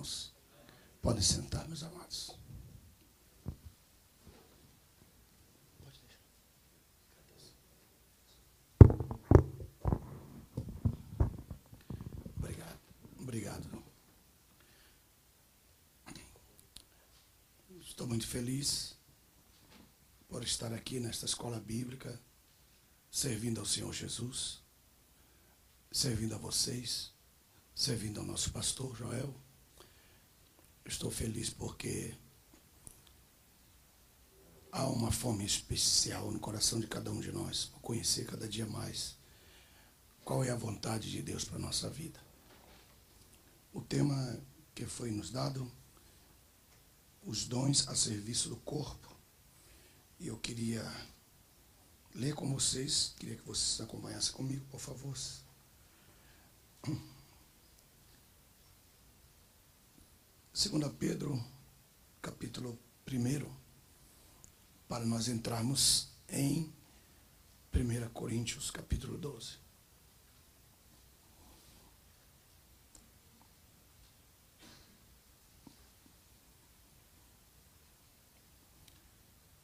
irmãos? Podem sentar, meus amados. Obrigado. Estou muito feliz por estar aqui nesta escola bíblica, servindo ao Senhor Jesus, servindo a vocês, servindo ao nosso pastor Joel. Estou feliz porque há uma fome especial no coração de cada um de nós, por conhecer cada dia mais qual é a vontade de Deus para a nossa vida. O tema que foi nos dado, os dons a serviço do corpo. E eu queria ler com vocês, queria que vocês acompanhassem comigo, por favor. 2 Pedro, capítulo 1, para nós entrarmos em 1 Coríntios, capítulo 12.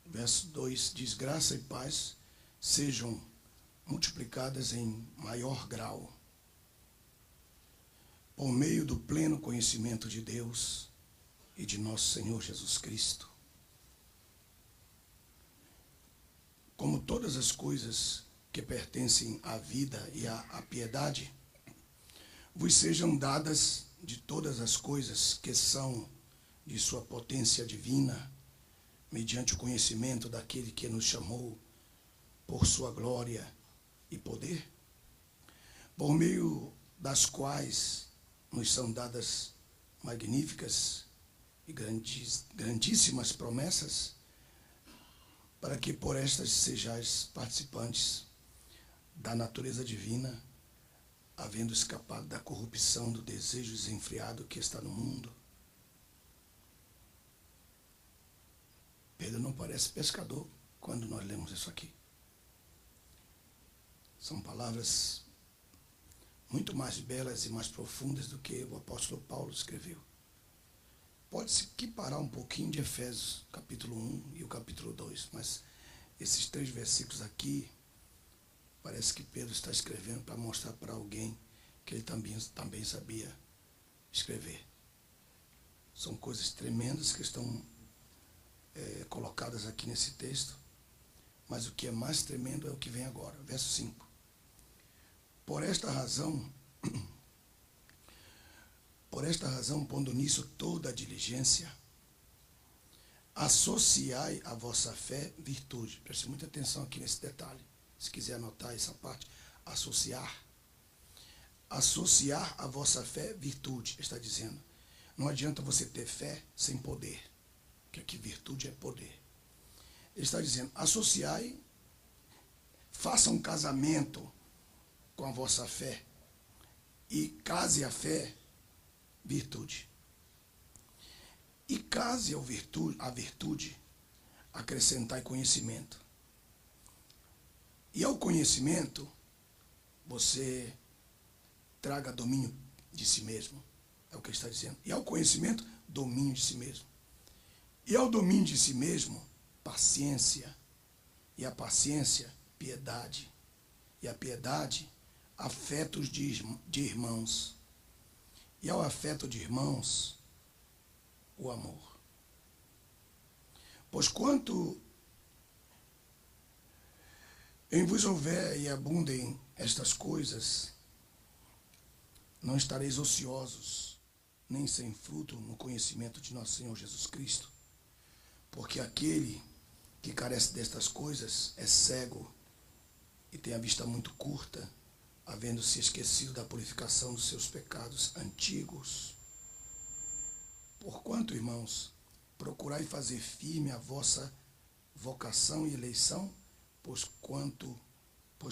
Verso 2 diz: graça e paz sejam multiplicadas em maior grau, por meio do pleno conhecimento de Deus e de nosso Senhor Jesus Cristo. Como todas as coisas que pertencem à vida e à piedade, vos sejam dadas de todas as coisas que são de sua potência divina, mediante o conhecimento daquele que nos chamou por sua glória e poder, por meio das quais nos são dadas magníficas e grandíssimas promessas, para que por estas sejais participantes da natureza divina, havendo escapado da corrupção do desejo desenfreado que está no mundo. Pedro não parece pescador quando nós lemos isso aqui. São palavras muito mais belas e mais profundas do que o apóstolo Paulo escreveu. Pode-se equiparar um pouquinho de Efésios, capítulo 1 e o capítulo 2, mas esses 3 versículos aqui, parece que Pedro está escrevendo para mostrar para alguém que ele também sabia escrever. São coisas tremendas que estão colocadas aqui nesse texto, mas o que é mais tremendo é o que vem agora, verso 5. Por esta razão, pondo nisso toda a diligência, associai à vossa fé virtude. Preste muita atenção aqui nesse detalhe, se quiser anotar essa parte. Associar à vossa fé virtude, está dizendo. Não adianta você ter fé sem poder, que aqui virtude é poder. Ele está dizendo: associai, faça um casamento com a vossa fé e case a fé virtude. E case a virtude, acrescentai conhecimento. E ao conhecimento, você traga domínio de si mesmo. É o que ele está dizendo. E ao conhecimento, domínio de si mesmo. E ao domínio de si mesmo, paciência. E a paciência, piedade. E a piedade, afetos de irmãos. E ao afeto de irmãos, o amor. Pois quanto em vos houver e abundem estas coisas, não estareis ociosos, nem sem fruto no conhecimento de nosso Senhor Jesus Cristo. Porque aquele que carece destas coisas é cego e tem a vista muito curta, havendo se esquecido da purificação dos seus pecados antigos. Porquanto, irmãos, procurai fazer firme a vossa vocação e eleição, pois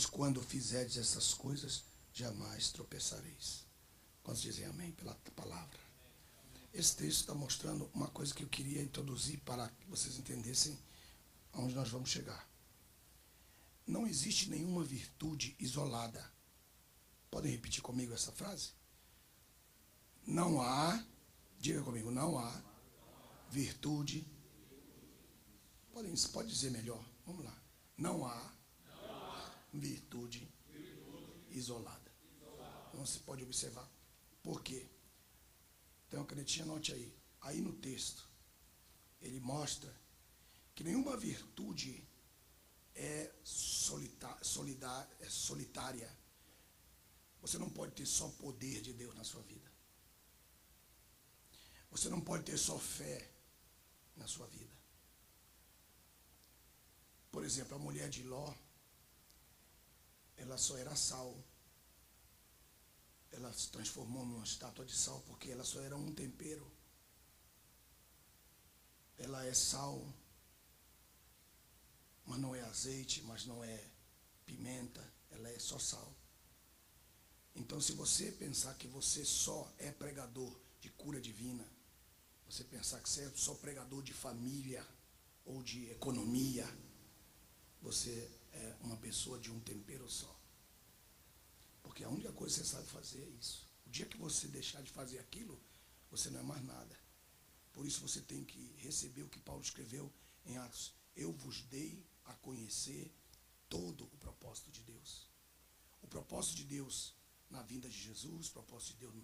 quando fizerdes essas coisas, jamais tropeçareis. Quantos dizem amém pela palavra? Esse texto está mostrando uma coisa que eu queria introduzir para que vocês entendessem aonde nós vamos chegar. Não existe nenhuma virtude isolada. Podem repetir comigo essa frase? Não há Diga comigo, não há virtude. Pode dizer melhor. Vamos lá. Não há virtude isolada. Então você pode observar. Por quê? Tem uma canetinha, anote aí. Aí no texto, ele mostra que nenhuma virtude é solitária. Você não pode ter só poder de Deus na sua vida. Você não pode ter só fé na sua vida. Por exemplo, a mulher de Ló, ela só era sal. Ela se transformou numa estátua de sal porque ela só era um tempero. Ela é sal, mas não é azeite, mas não é pimenta, ela é só sal. Então, se você pensar que você só é pregador de cura divina, você pensar que você é só pregador de família ou de economia, você é uma pessoa de um tempero só. Porque a única coisa que você sabe fazer é isso. O dia que você deixar de fazer aquilo, você não é mais nada. Por isso você tem que receber o que Paulo escreveu em Atos. Eu vos dei a conhecer todo o propósito de Deus. O propósito de Deus na vinda de Jesus, o propósito de Deus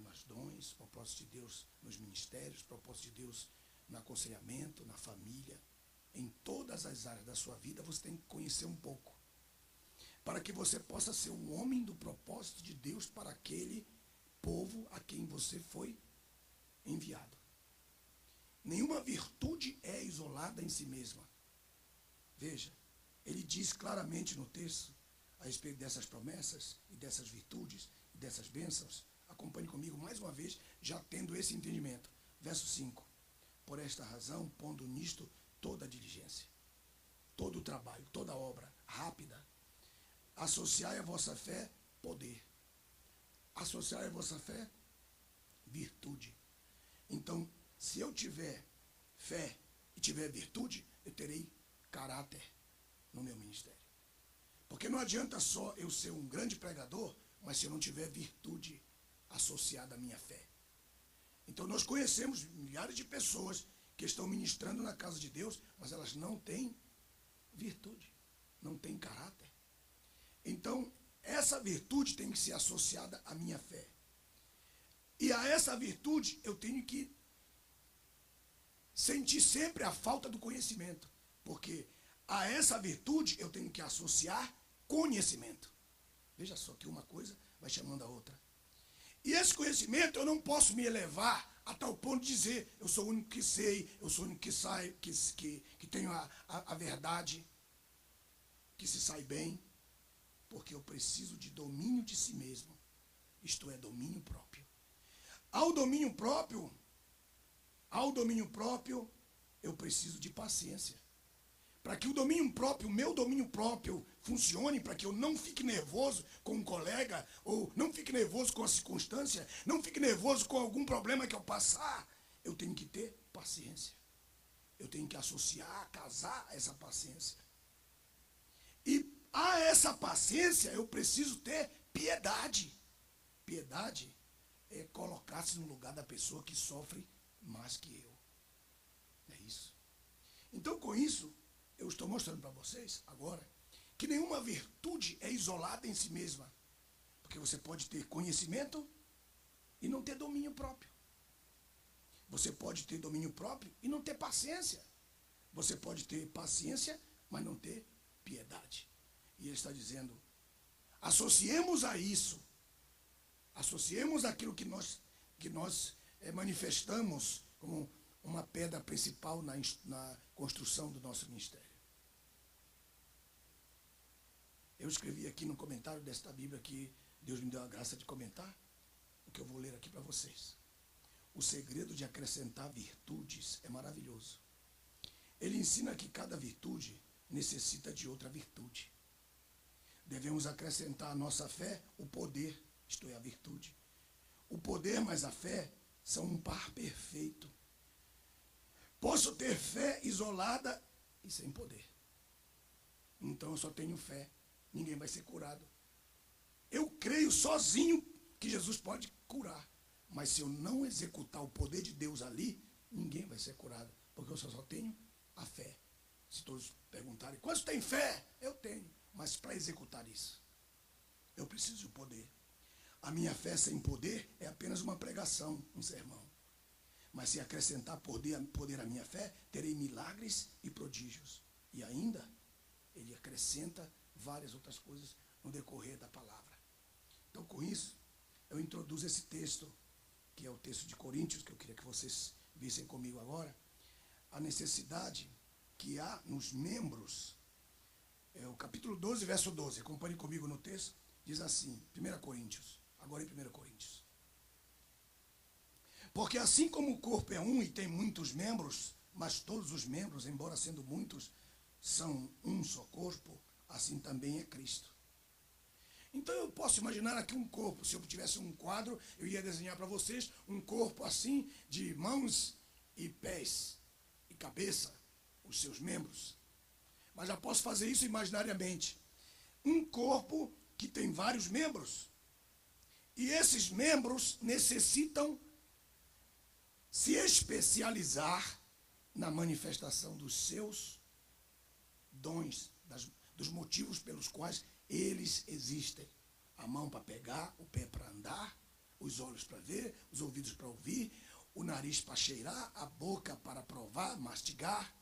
nos dons, o propósito de Deus nos ministérios, o propósito de Deus no aconselhamento, na família. Em todas as áreas da sua vida você tem que conhecer um pouco. Para que você possa ser um homem do propósito de Deus para aquele povo a quem você foi enviado. Nenhuma virtude é isolada em si mesma. Veja, ele diz claramente no texto, a respeito dessas promessas e dessas virtudes e dessas bênçãos. Acompanhe comigo mais uma vez, já tendo esse entendimento. Verso 5. Por esta razão, pondo nisto toda a diligência, todo o trabalho, toda a obra rápida, associai a vossa fé poder. Associai a vossa fé virtude. Então, se eu tiver fé e tiver virtude, eu terei caráter no meu ministério. Porque não adianta só eu ser um grande pregador, mas se eu não tiver virtude associada à minha fé. Então nós conhecemos milhares de pessoas que estão ministrando na casa de Deus, mas elas não têm virtude, não têm caráter. Então, essa virtude tem que ser associada à minha fé. E a essa virtude eu tenho que sentir sempre a falta do conhecimento. Porque a essa virtude eu tenho que associar conhecimento. Veja só que uma coisa vai chamando a outra. E esse conhecimento eu não posso me elevar a tal ponto de dizer eu sou o único que sei, eu sou o único que sai, que tenho a verdade, que se sai bem. Porque eu preciso de domínio de si mesmo. Isto é, domínio próprio. Ao domínio próprio, eu preciso de paciência. Para que o domínio próprio, o meu domínio próprio funcione, para que eu não fique nervoso com um colega, ou não fique nervoso com a circunstância, não fique nervoso com algum problema que eu passar, eu tenho que ter paciência. Eu tenho que associar, casar essa paciência. E a essa paciência eu preciso ter piedade. Piedade é colocar-se no lugar da pessoa que sofre mais que eu. É isso. Então, com isso, eu estou mostrando para vocês agora que nenhuma virtude é isolada em si mesma. Porque você pode ter conhecimento e não ter domínio próprio. Você pode ter domínio próprio e não ter paciência. Você pode ter paciência, mas não ter piedade. E ele está dizendo, associemos a isso, associemos aquilo que nós manifestamos como uma pedra principal na construção do nosso ministério. Eu escrevi aqui no comentário desta Bíblia que Deus me deu a graça de comentar, o que eu vou ler aqui para vocês. O segredo de acrescentar virtudes é maravilhoso. Ele ensina que cada virtude necessita de outra virtude. Devemos acrescentar à nossa fé o poder, isto é, a virtude. O poder mais a fé são um par perfeito. Posso ter fé isolada e sem poder. Então eu só tenho fé. Ninguém vai ser curado. Eu creio sozinho que Jesus pode curar. Mas se eu não executar o poder de Deus ali, ninguém vai ser curado, porque eu só tenho a fé. Se todos perguntarem, quantos têm fé? Eu tenho, mas para executar isso, eu preciso do poder. A minha fé sem poder é apenas uma pregação, um sermão. Mas se acrescentar poder à minha fé, terei milagres e prodígios. E ainda, ele acrescenta várias outras coisas no decorrer da palavra. Então, com isso, eu introduzo esse texto, que é o texto de Coríntios, que eu queria que vocês vissem comigo agora, a necessidade que há nos membros. O capítulo 12, verso 12, acompanhe comigo no texto, diz assim, 1 Coríntios, agora em 1 Coríntios. Porque assim como o corpo é um e tem muitos membros, mas todos os membros, embora sendo muitos, são um só corpo, assim também é Cristo. Então eu posso imaginar aqui um corpo. Se eu tivesse um quadro, eu ia desenhar para vocês um corpo assim, de mãos e pés e cabeça, os seus membros. Mas já posso fazer isso imaginariamente. Um corpo que tem vários membros. E esses membros necessitam se especializar na manifestação dos seus dons, dos motivos pelos quais eles existem. A mão para pegar, o pé para andar, os olhos para ver, os ouvidos para ouvir, o nariz para cheirar, a boca para provar, mastigar,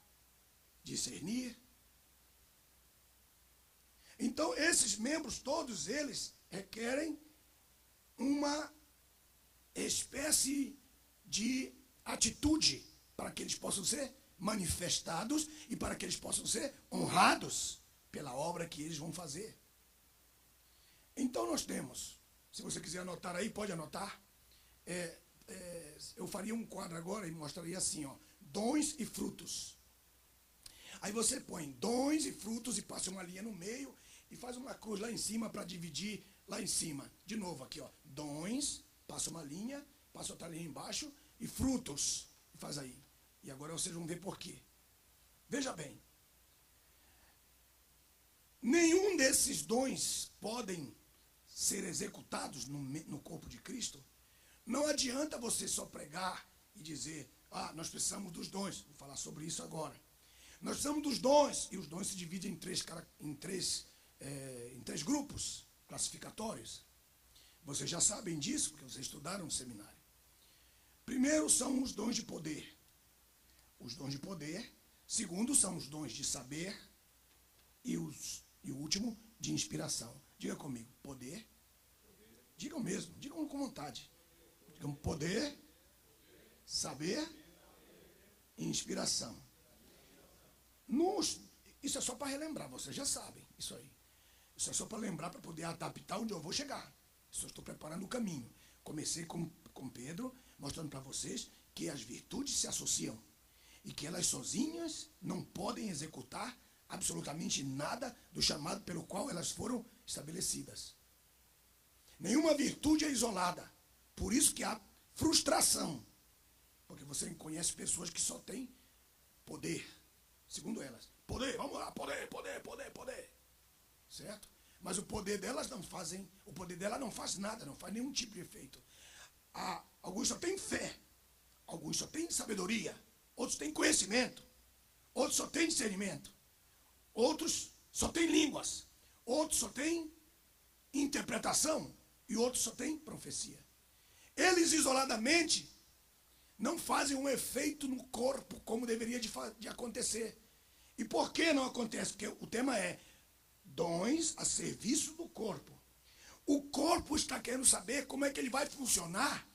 discernir. Então, esses membros, todos eles, requerem uma espécie de atitude para que eles possam ser manifestados e para que eles possam ser honrados pela obra que eles vão fazer. Então nós temos, se você quiser anotar aí, pode anotar, eu faria um quadro agora e mostraria assim, ó, dons e frutos. Aí você põe dons e frutos e passa uma linha no meio e faz uma cruz lá em cima para dividir lá em cima. De novo aqui, ó, dons, passa uma linha, passa outra linha embaixo e frutos, e faz aí. E agora vocês vão ver por quê. Veja bem, nenhum desses dons podem ser executados no corpo de Cristo. Não adianta você só pregar e dizer, nós precisamos dos dons. Vou falar sobre isso agora. Nós precisamos dos dons, e os dons se dividem em três grupos classificatórios. Vocês já sabem disso, porque vocês estudaram no seminário. Primeiro são os dons de poder. Os dons de poder. Segundo são os dons de saber. E o último, de inspiração. Diga comigo, poder. Digam mesmo, digam com vontade. Digam poder, saber e inspiração. Isso é só para relembrar, vocês já sabem isso aí. Isso é só para lembrar, para poder adaptar onde eu vou chegar. Isso eu estou preparando o caminho. Comecei com Pedro, mostrando para vocês que as virtudes se associam. E que elas sozinhas não podem executar absolutamente nada do chamado pelo qual elas foram estabelecidas. Nenhuma virtude é isolada. Por isso que há frustração. Porque você conhece pessoas que só têm poder, segundo elas. Poder, vamos lá, poder, poder, poder, poder. Certo? Mas o poder delas não faz nada, não faz nenhum tipo de efeito. Alguns só têm fé, alguns só têm sabedoria, outros têm conhecimento, outros só têm discernimento. Outros só têm línguas, outros só têm interpretação e outros só têm profecia. Eles isoladamente não fazem um efeito no corpo como deveria de acontecer. E por que não acontece? Porque o tema é dons a serviço do corpo. O corpo está querendo saber como é que ele vai funcionar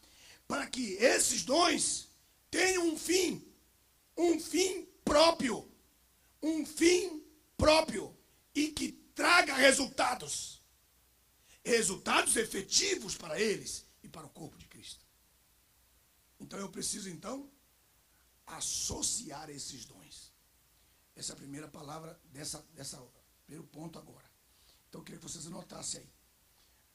para que esses dons tenham um fim próprio, e que traga resultados efetivos para eles e para o corpo de Cristo. Então eu preciso associar esses dons. Essa é a primeira palavra dessa primeiro ponto agora. Então eu queria que vocês anotassem aí.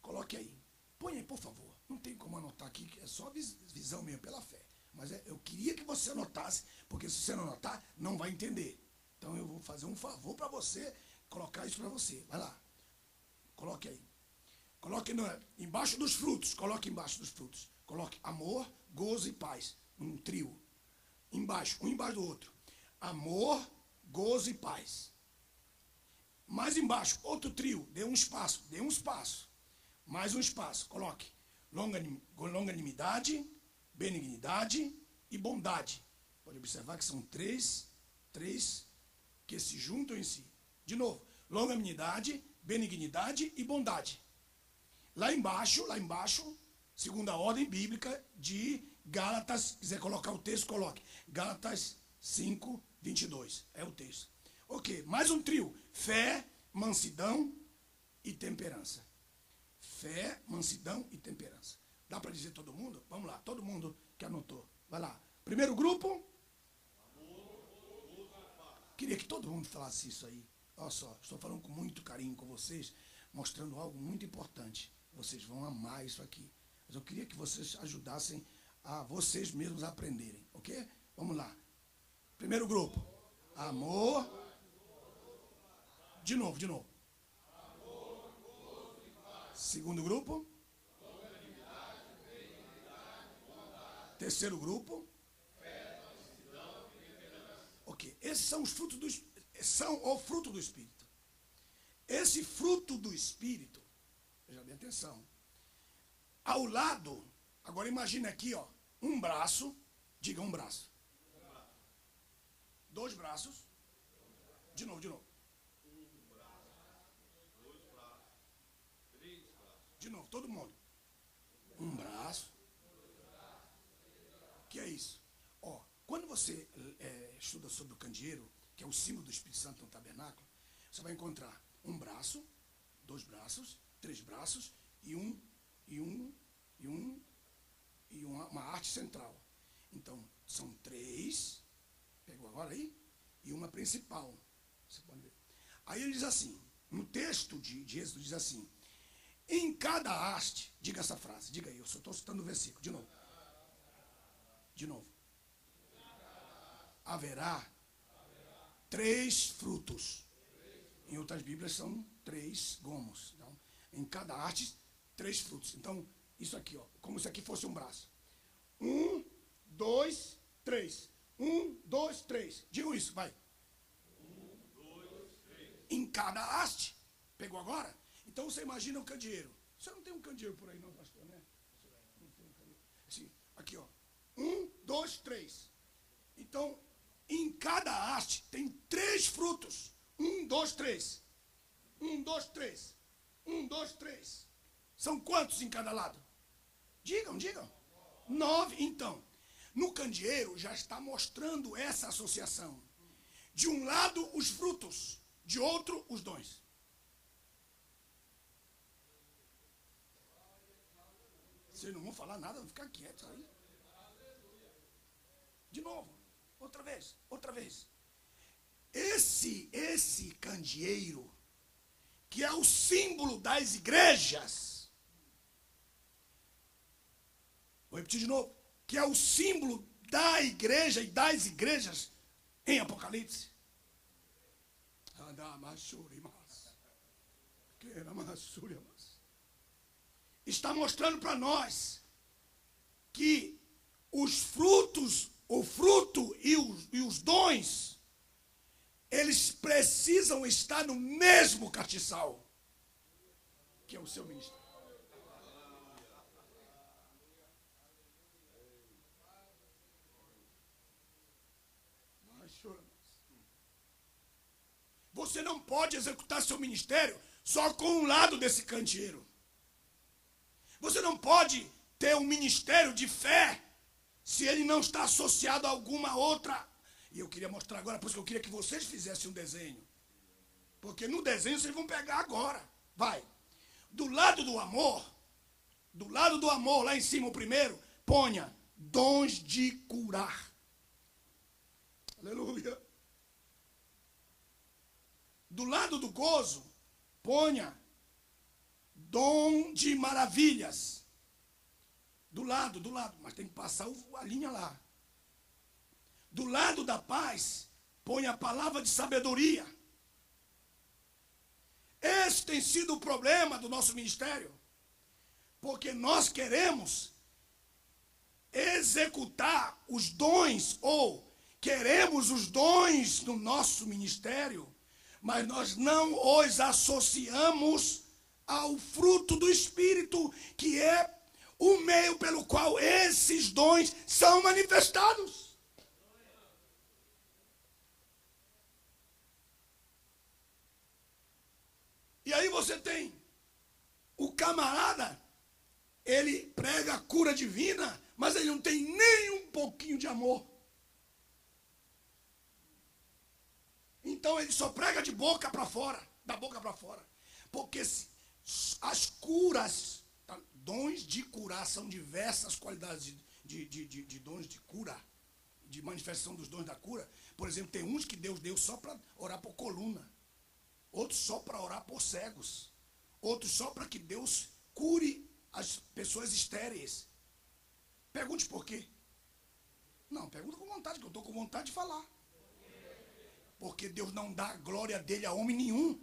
Coloque aí. Põe aí, por favor. Não tem como anotar aqui, é só visão mesmo, pela fé. Mas eu queria que você anotasse, porque se você não anotar, não vai entender. Então eu vou fazer um favor para você, colocar isso para você. Vai lá. Coloque aí. Coloque embaixo dos frutos. Coloque embaixo dos frutos. Coloque amor, gozo e paz. Um trio. Embaixo, um embaixo do outro. Amor, gozo e paz. Mais embaixo, outro trio. Dê um espaço. Mais um espaço. Coloque longanimidade, benignidade e bondade. Pode observar que são três que se juntam em si. De novo, longanimidade, benignidade e bondade. Lá embaixo, segunda ordem bíblica de Gálatas, se quiser colocar o texto, coloque. Gálatas 5, 22. É o texto. Ok, mais um trio. Fé, mansidão e temperança. Fé, mansidão e temperança. Dá para dizer todo mundo? Vamos lá, todo mundo que anotou. Vai lá. Primeiro grupo. Queria que todo mundo falasse isso aí. Olha só, estou falando com muito carinho com vocês, mostrando algo muito importante. Vocês vão amar isso aqui. Mas eu queria que vocês ajudassem a vocês mesmos a aprenderem, ok? Vamos lá. Primeiro grupo. Amor. De novo. Segundo grupo. Terceiro grupo. Ok. Esses são os frutos do Espírito. São o fruto do Espírito. Esse fruto do Espírito, preste bem atenção. Ao lado, agora imagine aqui, ó, um braço, diga um braço. Dois braços. De novo. De novo, todo mundo. Um braço. Que é isso? Ó, quando você estuda sobre o candeeiro, que é o símbolo do Espírito Santo no tabernáculo, você vai encontrar um braço, dois braços, três braços e uma arte central. Então, são três, pegou agora aí? E uma principal. Você pode ver. Aí ele diz assim, no texto de Êxodo diz assim, em cada haste, diga essa frase, diga aí, eu só estou citando o versículo, de novo. Haverá três frutos. Em outras Bíblias são três gomos. Então, em cada haste, três frutos. Então, isso aqui, ó, como se aqui fosse um braço. 1, 2, 3. 1, 2, 3. Digam isso, vai. 1, 2, 3. Em cada haste. Pegou agora? Então você imagina um candeeiro. Você não tem um candeeiro por aí, não, pastor, né? Não tem um candeeiro. Assim, aqui, ó. 1, 2, 3. Então, em cada haste tem três frutos. 1, 2, 3. 1, 2, 3. 1, 2, 3. São quantos em cada lado? Digam. 9. Então, no candeeiro já está mostrando essa associação. De um lado, os frutos. De outro, os dons. Vocês não vão falar nada, vão ficar quietos aí. De novo. Outra vez. Esse candeeiro, que é o símbolo das igrejas, vou repetir de novo, que é o símbolo da igreja e das igrejas em Apocalipse. Está mostrando para nós que os frutos, o fruto e os dons, eles precisam estar no mesmo castiçal, que é o seu ministério. Você não pode executar seu ministério só com um lado desse candeeiro. Você não pode ter um ministério de fé se ele não está associado a alguma outra. E eu queria mostrar agora, por isso que eu queria que vocês fizessem um desenho. Porque no desenho vocês vão pegar agora. Vai. Do lado do amor, lá em cima o primeiro, ponha dons de curar. Aleluia. Do lado do gozo, ponha dom de maravilhas. Do lado, mas tem que passar a linha lá. Do lado da paz, põe a palavra de sabedoria. Esse tem sido o problema do nosso ministério. Porque nós queremos executar os dons, ou queremos os dons no nosso ministério, mas nós não os associamos ao fruto do Espírito, que é o meio pelo qual esses dons são manifestados. E aí você tem o camarada, ele prega a cura divina, mas ele não tem nem um pouquinho de amor. Então ele só prega de boca para fora, da boca para fora. Porque as curas, dons de curar, são diversas qualidades de dons de cura, de manifestação dos dons da cura. Por exemplo, tem uns que Deus deu só para orar por coluna, outros só para orar por cegos, outros só para que Deus cure as pessoas estéreis. Pergunte por quê. Não, pergunta com vontade, que eu estou com vontade de falar. Porque Deus não dá a glória dele a homem nenhum.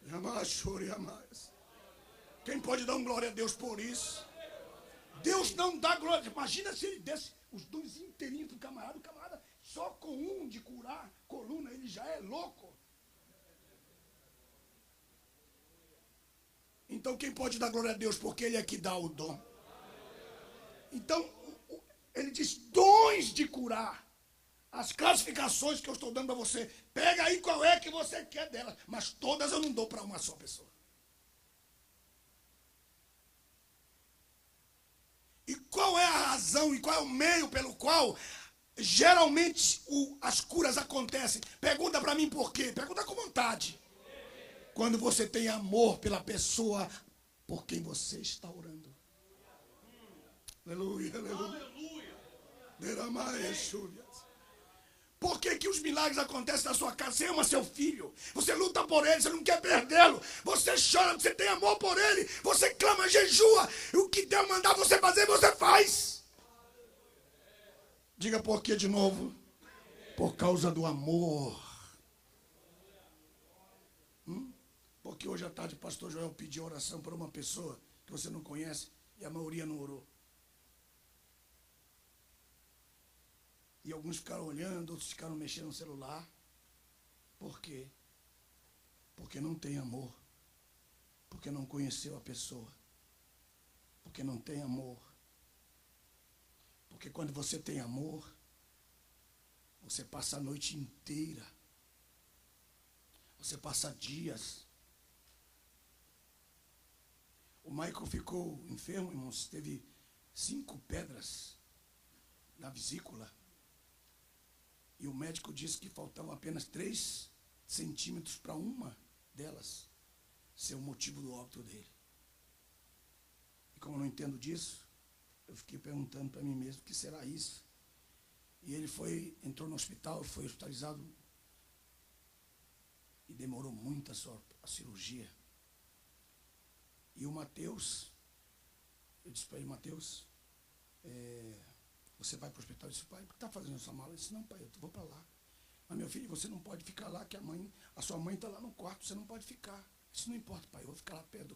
Jamais chore, jamais. Quem pode dar uma glória a Deus por isso? Deus não dá glória. Imagina se ele desse os dons inteirinhos para o camarada só com um de curar coluna, ele já é louco. Então quem pode dar glória a Deus? Porque ele é que dá o dom. Então, ele diz dons de curar. As classificações que eu estou dando para você, pega aí qual é que você quer delas, mas todas eu não dou para uma só pessoa. E qual é a razão e qual é o meio pelo qual geralmente as curas acontecem? Pergunta para mim por quê? Pergunta com vontade. Quando você tem amor pela pessoa por quem você está orando. Aleluia, aleluia. Por que os milagres acontecem na sua casa? Você ama seu filho, você luta por ele, você não quer perdê-lo, você chora, você tem amor por ele, você clama, jejua, e o que Deus mandar você fazer, você faz. Diga por quê de novo? Por causa do amor. Porque hoje à tarde o pastor Joel pediu oração por uma pessoa que você não conhece e a maioria não orou. E alguns ficaram olhando, outros ficaram mexendo no celular. Por quê? Porque não tem amor. Porque não conheceu a pessoa. Porque não tem amor. Porque quando você tem amor, você passa a noite inteira. Você passa dias. O Michael ficou enfermo, irmãos. Teve 5 pedras na vesícula. E o médico disse que faltavam apenas 3 centímetros para uma delas ser o motivo do óbito dele. E como eu não entendo disso, eu fiquei perguntando para mim mesmo, o que será isso? E ele entrou no hospital, foi hospitalizado e demorou muito a cirurgia. E o Mateus, eu disse para ele, Mateus, você vai para o hospital? Eu disse, pai, por que está fazendo essa mala? Ele disse, não, pai, eu vou para lá. Mas, meu filho, você não pode ficar lá, que a sua mãe está lá no quarto, você não pode ficar. Isso não importa, pai, eu vou ficar lá perto do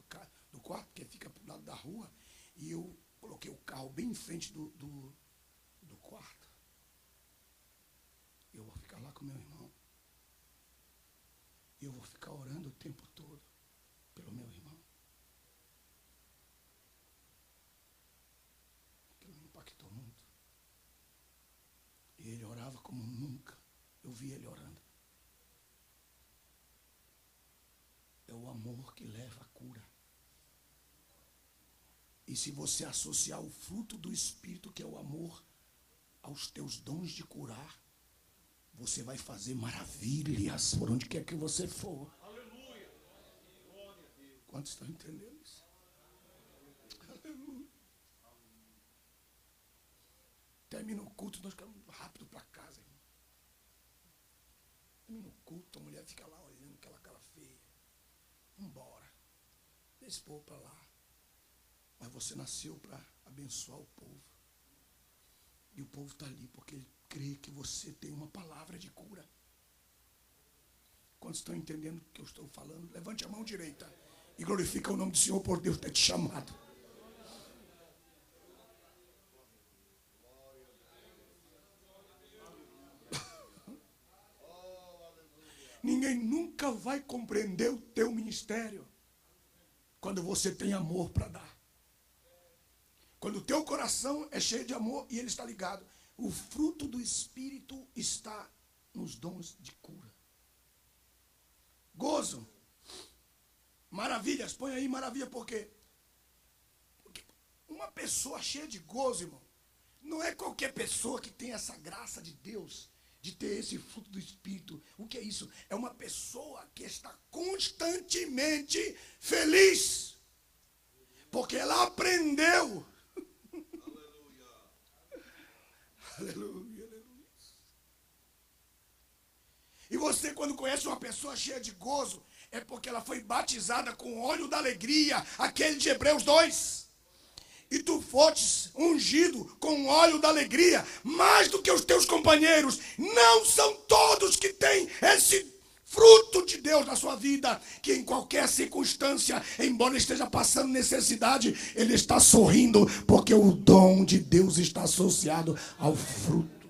quarto, porque fica do lado da rua. E eu coloquei o carro bem em frente do quarto. Eu vou ficar lá com meu irmão. E eu vou ficar orando o tempo todo pelo meu irmão. Aquilo me impactou muito. E ele orava como nunca eu vi ele orando. É o amor que leva a cura. E se você associar o fruto do Espírito, que é o amor, aos teus dons de curar, você vai fazer maravilhas por onde quer que você for. Aleluia. Quantos estão entendendo isso? Aleluia. Termina o culto, nós ficamos rápido para casa, irmão. Termina o culto, a mulher fica lá olhando aquela cara feia. Vambora. Deixa esse povo para lá. Mas você nasceu para abençoar o povo. E o povo está ali porque ele crê que você tem uma palavra de cura. Quantos estão entendendo o que eu estou falando? Levante a mão direita e glorifica o nome do Senhor por Deus ter te chamado. só vai compreender o teu ministério quando você tem amor para dar. Quando o teu coração é cheio de amor e ele está ligado. O fruto do Espírito está nos dons de cura. Gozo. Maravilhas. Põe aí maravilha por quê? Porque uma pessoa cheia de gozo, irmão, não é qualquer pessoa que tem essa graça de Deus, de ter esse fruto do Espírito. O que é isso? É uma pessoa que está constantemente feliz. Porque ela aprendeu. Aleluia, aleluia. E você, quando conhece uma pessoa cheia de gozo, é porque ela foi batizada com óleo da alegria, aquele de Hebreus 2. E tu fostes ungido com óleo da alegria, mais do que os teus companheiros. Não são todos que têm esse fruto de Deus na sua vida, que em qualquer circunstância, embora esteja passando necessidade, ele está sorrindo, porque o dom de Deus está associado ao fruto.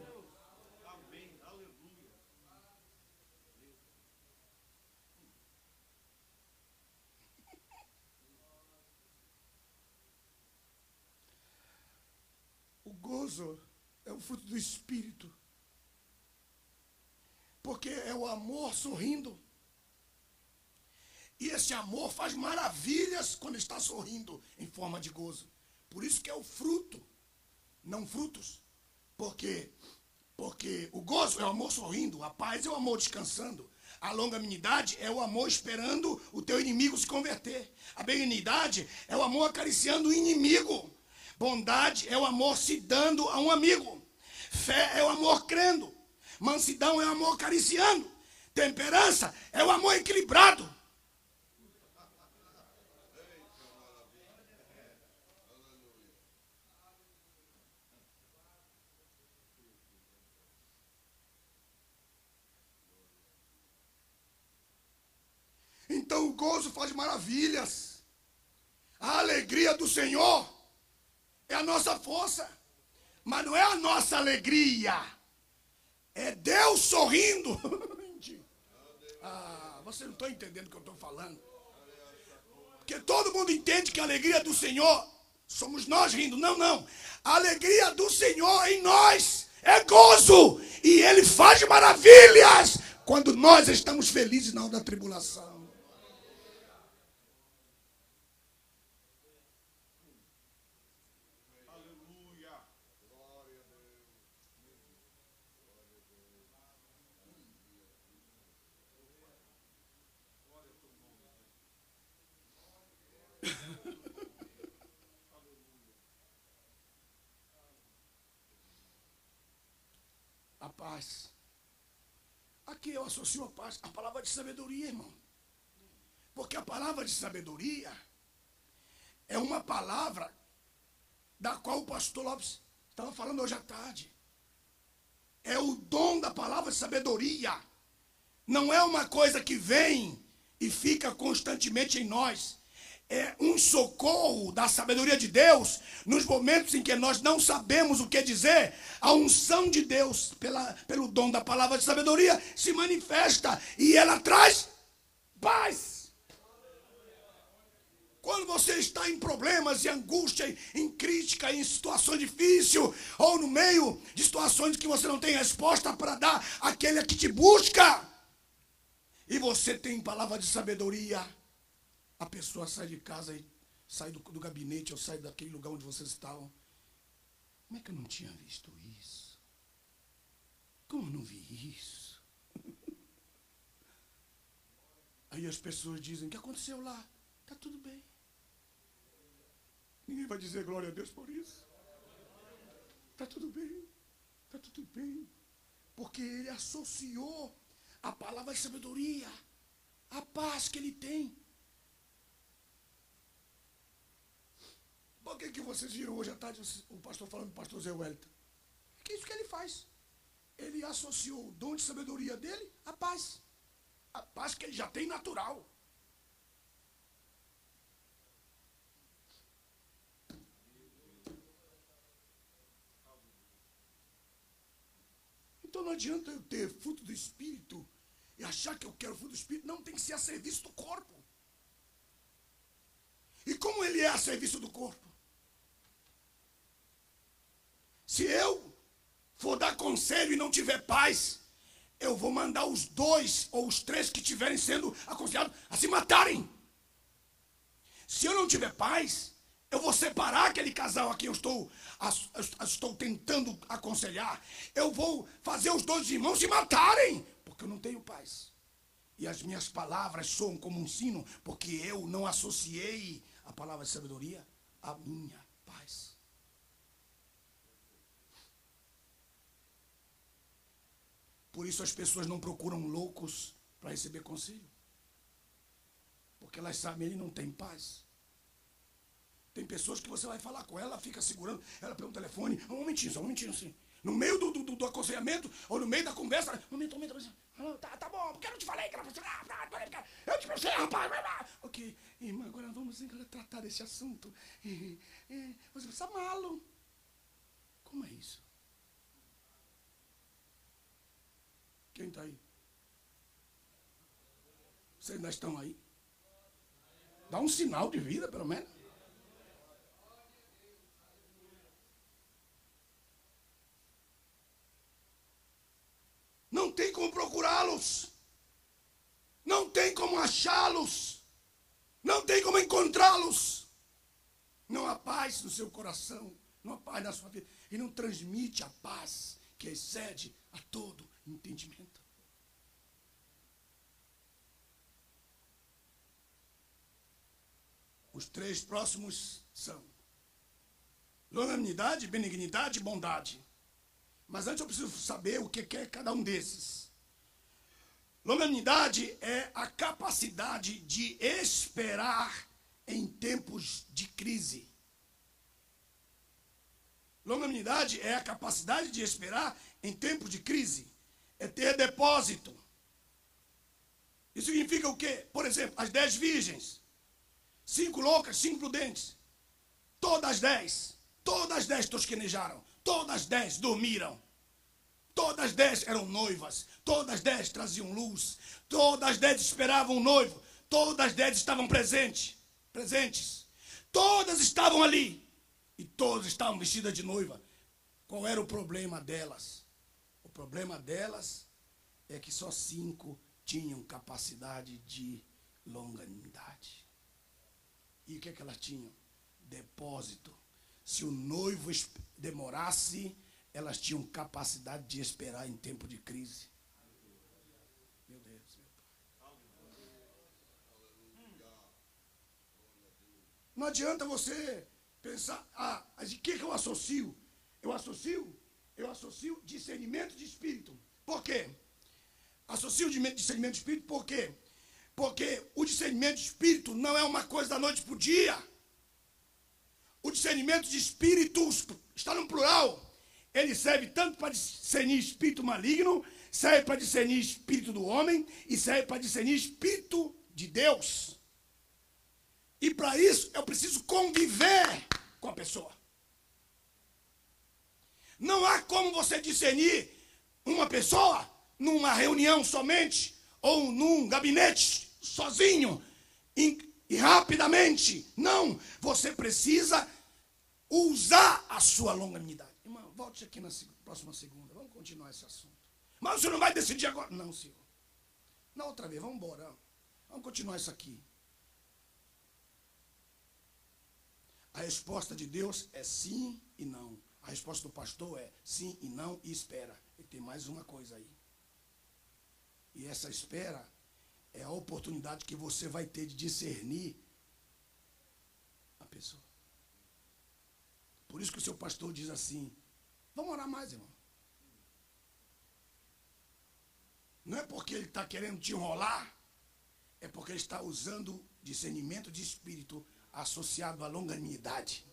O gozo é o fruto do Espírito. Porque é o amor sorrindo. E esse amor faz maravilhas quando está sorrindo em forma de gozo. Por isso que é o fruto, não frutos. Porque o gozo é o amor sorrindo, a paz é o amor descansando. A longanimidade é o amor esperando o teu inimigo se converter. A benignidade é o amor acariciando o inimigo. Bondade é o amor se dando a um amigo. Fé é o amor crendo. Mansidão é o amor acariciando. Temperança é o amor equilibrado. Então o gozo faz maravilhas. A alegria do Senhor é a nossa força. Mas não é a nossa alegria. É Deus sorrindo. Você não está entendendo o que eu estou falando. Porque todo mundo entende que a alegria do Senhor somos nós rindo. Não, não. A alegria do Senhor em nós é gozo. E Ele faz maravilhas quando nós estamos felizes na hora da tribulação. A paz. Aqui eu associo a paz à palavra de sabedoria, irmão. Porque a palavra de sabedoria é uma palavra da qual o pastor Lopes estava falando hoje à tarde. É o dom da palavra de sabedoria. Não é uma coisa que vem e fica constantemente em nós. É um socorro da sabedoria de Deus nos momentos em que nós não sabemos o que dizer. A unção de Deus, pelo dom da palavra de sabedoria, se manifesta e ela traz paz. Quando você está em problemas, em angústia, em crítica, em situação difícil, ou no meio de situações que você não tem resposta para dar àquele que te busca, e você tem palavra de sabedoria, a pessoa sai de casa e sai do gabinete ou sai daquele lugar onde vocês estavam. Como é que eu não tinha visto isso? Como eu não vi isso? Aí as pessoas dizem, o que aconteceu lá? Está tudo bem. Ninguém vai dizer glória a Deus por isso. Está tudo bem. Está tudo bem. Porque ele associou a palavra de sabedoria, a paz que ele tem. Por que vocês viram hoje à tarde o pastor falando do pastor Zé Wellington? Que é isso que ele faz. Ele associou o dom de sabedoria dele à paz. A paz que ele já tem natural. Então não adianta eu ter fruto do Espírito e achar que eu quero o fruto do Espírito. Não, tem que ser a serviço do corpo. E como ele é a serviço do corpo? Se eu for dar conselho e não tiver paz, eu vou mandar os 2 ou os 3 que estiverem sendo aconselhados a se matarem. Se eu não tiver paz, eu vou separar aquele casal a quem eu estou tentando aconselhar. Eu vou fazer os 2 irmãos se matarem, porque eu não tenho paz. E as minhas palavras soam como um sino, porque eu não associei a palavra de sabedoria à minha paz. Por isso as pessoas não procuram loucos para receber conselho. Porque elas sabem, ele não tem paz. Tem pessoas que você vai falar com ela, fica segurando, ela pega um telefone, só um momentinho assim. No meio do aconselhamento, ou no meio da conversa, um momento, tá bom, porque eu não te falei que era pra eu te pensei, rapaz, ok, irmã, agora vamos tratar desse assunto. Você precisa amá-lo. Como é isso? Quem está aí? Vocês ainda estão aí? Dá um sinal de vida, pelo menos. Não tem como procurá-los. Não tem como achá-los. Não tem como encontrá-los. Não há paz no seu coração. Não há paz na sua vida. E não transmite a paz que excede a todo entendimento. Os 3 próximos são longanimidade, benignidade e bondade. Mas antes eu preciso saber o que é cada um desses. Longanimidade é a capacidade de esperar em tempos de crise. Longanimidade é a capacidade de esperar em tempos de crise. É ter depósito. Isso significa o quê? Por exemplo, as 10 virgens. 5 loucas, 5 prudentes. Todas 10 tosquenejaram. Todas 10 dormiram. Todas 10 eram noivas. Todas 10 traziam luz. Todas 10 esperavam o noivo. Todas 10 estavam presentes. Todas estavam ali. E todas estavam vestidas de noiva. Qual era o problema delas? O problema delas é que só 5 tinham capacidade de longanimidade. E o que é que elas tinham? Depósito. Se o noivo demorasse, elas tinham capacidade de esperar em tempo de crise. Meu Deus, meu Pai. Não adianta você pensar, de que eu associo? Eu associo discernimento de espírito. Por quê? Associo discernimento de espírito por quê? Porque o discernimento de espírito não é uma coisa da noite para o dia. O discernimento de espíritos está no plural. Ele serve tanto para discernir espírito maligno, serve para discernir espírito do homem e serve para discernir espírito de Deus. E para isso eu preciso conviver com a pessoa. Não há como você discernir uma pessoa numa reunião somente ou num gabinete sozinho e rapidamente. Não, você precisa usar a sua longanimidade. Irmão, volte aqui na próxima segunda. Vamos continuar esse assunto. Mas o senhor não vai decidir agora? Não, senhor. Na outra vez, vamos embora. Vamos continuar isso aqui. A resposta de Deus é sim e não. A resposta do pastor é sim e não e espera. E tem mais uma coisa aí. E essa espera é a oportunidade que você vai ter de discernir a pessoa. Por isso que o seu pastor diz assim, vamos orar mais, irmão. Não é porque ele está querendo te enrolar, é porque ele está usando discernimento de espírito associado à longanimidade.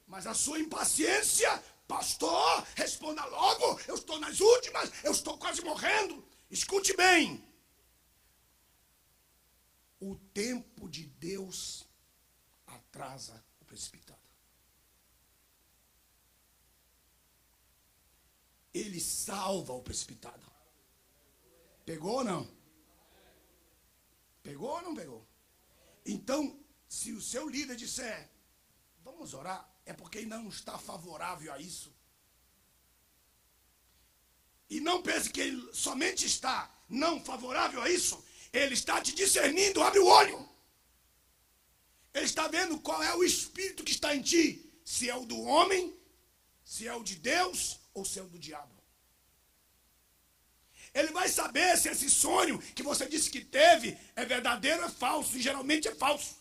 Mas a sua impaciência, pastor, responda logo, eu estou nas últimas, eu estou quase morrendo. Escute bem. O tempo de Deus atrasa o precipitado. Ele salva o precipitado. Pegou ou não? Pegou ou não pegou? Então, se o seu líder disser, vamos orar, é porque ele não está favorável a isso. E não pense que ele somente está não favorável a isso, ele está te discernindo, abre o olho. Ele está vendo qual é o espírito que está em ti, se é o do homem, se é o de Deus ou se é o do diabo. Ele vai saber se esse sonho que você disse que teve é verdadeiro ou é falso, e geralmente é falso.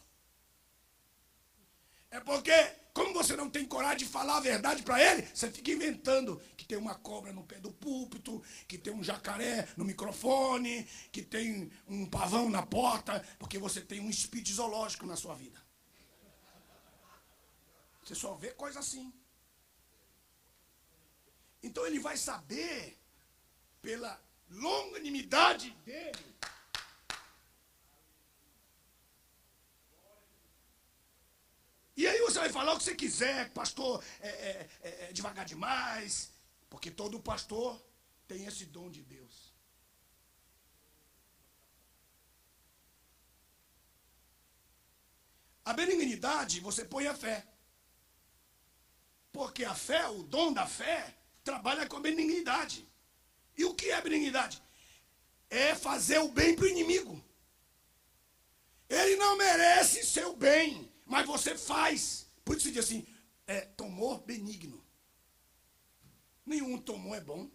É porque, como você não tem coragem de falar a verdade para ele, você fica inventando que tem uma cobra no pé do púlpito, que tem um jacaré no microfone, que tem um pavão na porta, porque você tem um espírito zoológico na sua vida. Você só vê coisa assim. Então ele vai saber, pela longanimidade dele, e aí você vai falar o que você quiser, pastor, é devagar demais, porque todo pastor tem esse dom de Deus. A benignidade, você põe a fé. Porque a fé, o dom da fé, trabalha com a benignidade. E o que é benignidade? É fazer o bem para o inimigo. Ele não merece seu bem, mas você faz. Por isso se diz assim, tomor benigno. Nenhum tomor é bom.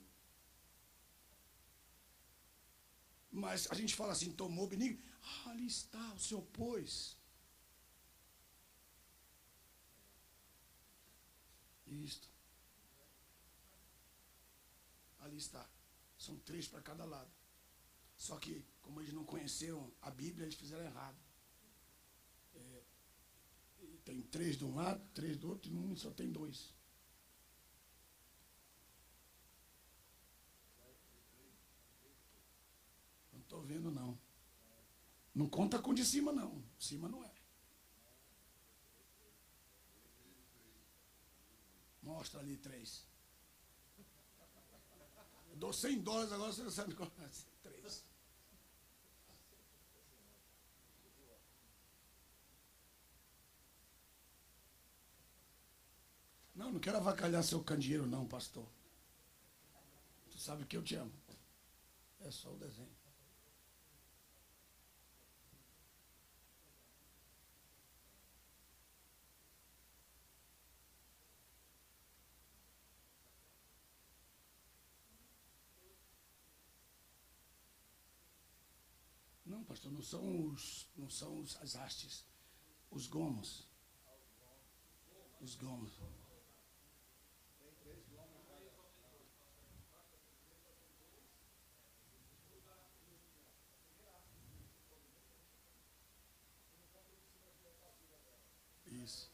Mas a gente fala assim, tomor benigno. Ah, ali está, o Senhor pôs. Isto. Ali está. São 3 para cada lado. Só que, como eles não conheceram a Bíblia, eles fizeram errado. Tem 3 de um lado, 3 do outro, e um só tem 2. Não estou vendo, não. Não conta com o de cima, não. De cima não é. Mostra ali 3. Eu dou $100, agora você não sabe qual é. 3. Não quero avacalhar seu candeeiro, não, pastor. Tu sabe que eu te amo. É só o desenho. Não, pastor, não são as hastes, os gomos. Os gomos. Isso.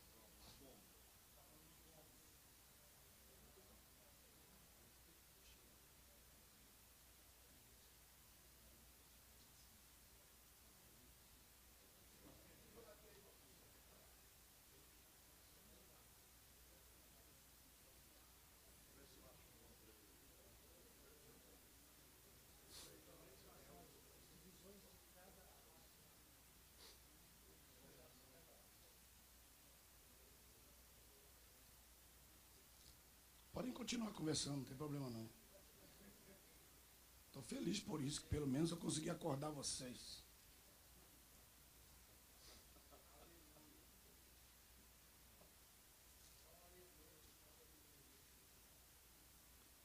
Podem continuar conversando, não tem problema não. Estou feliz por isso, que pelo menos eu consegui acordar vocês.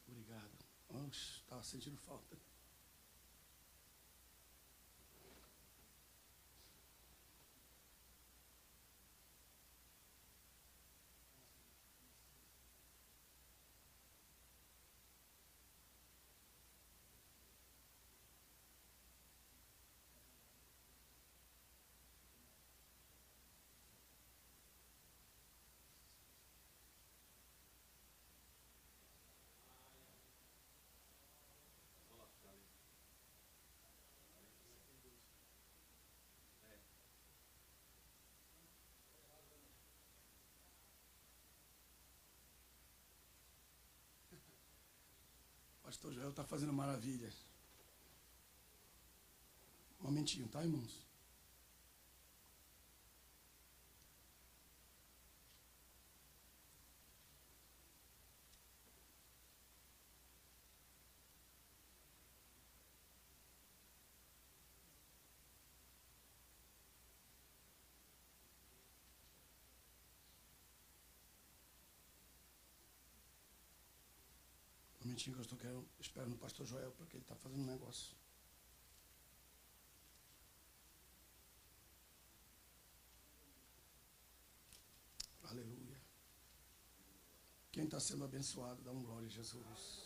Obrigado. Estava sentindo falta. Pastor Joel está fazendo maravilhas. Um momentinho, tá, irmãos? Um momentinho que eu estou esperando o pastor Joel, porque ele está fazendo um negócio. Aleluia. Quem está sendo abençoado, dá um glória a Jesus.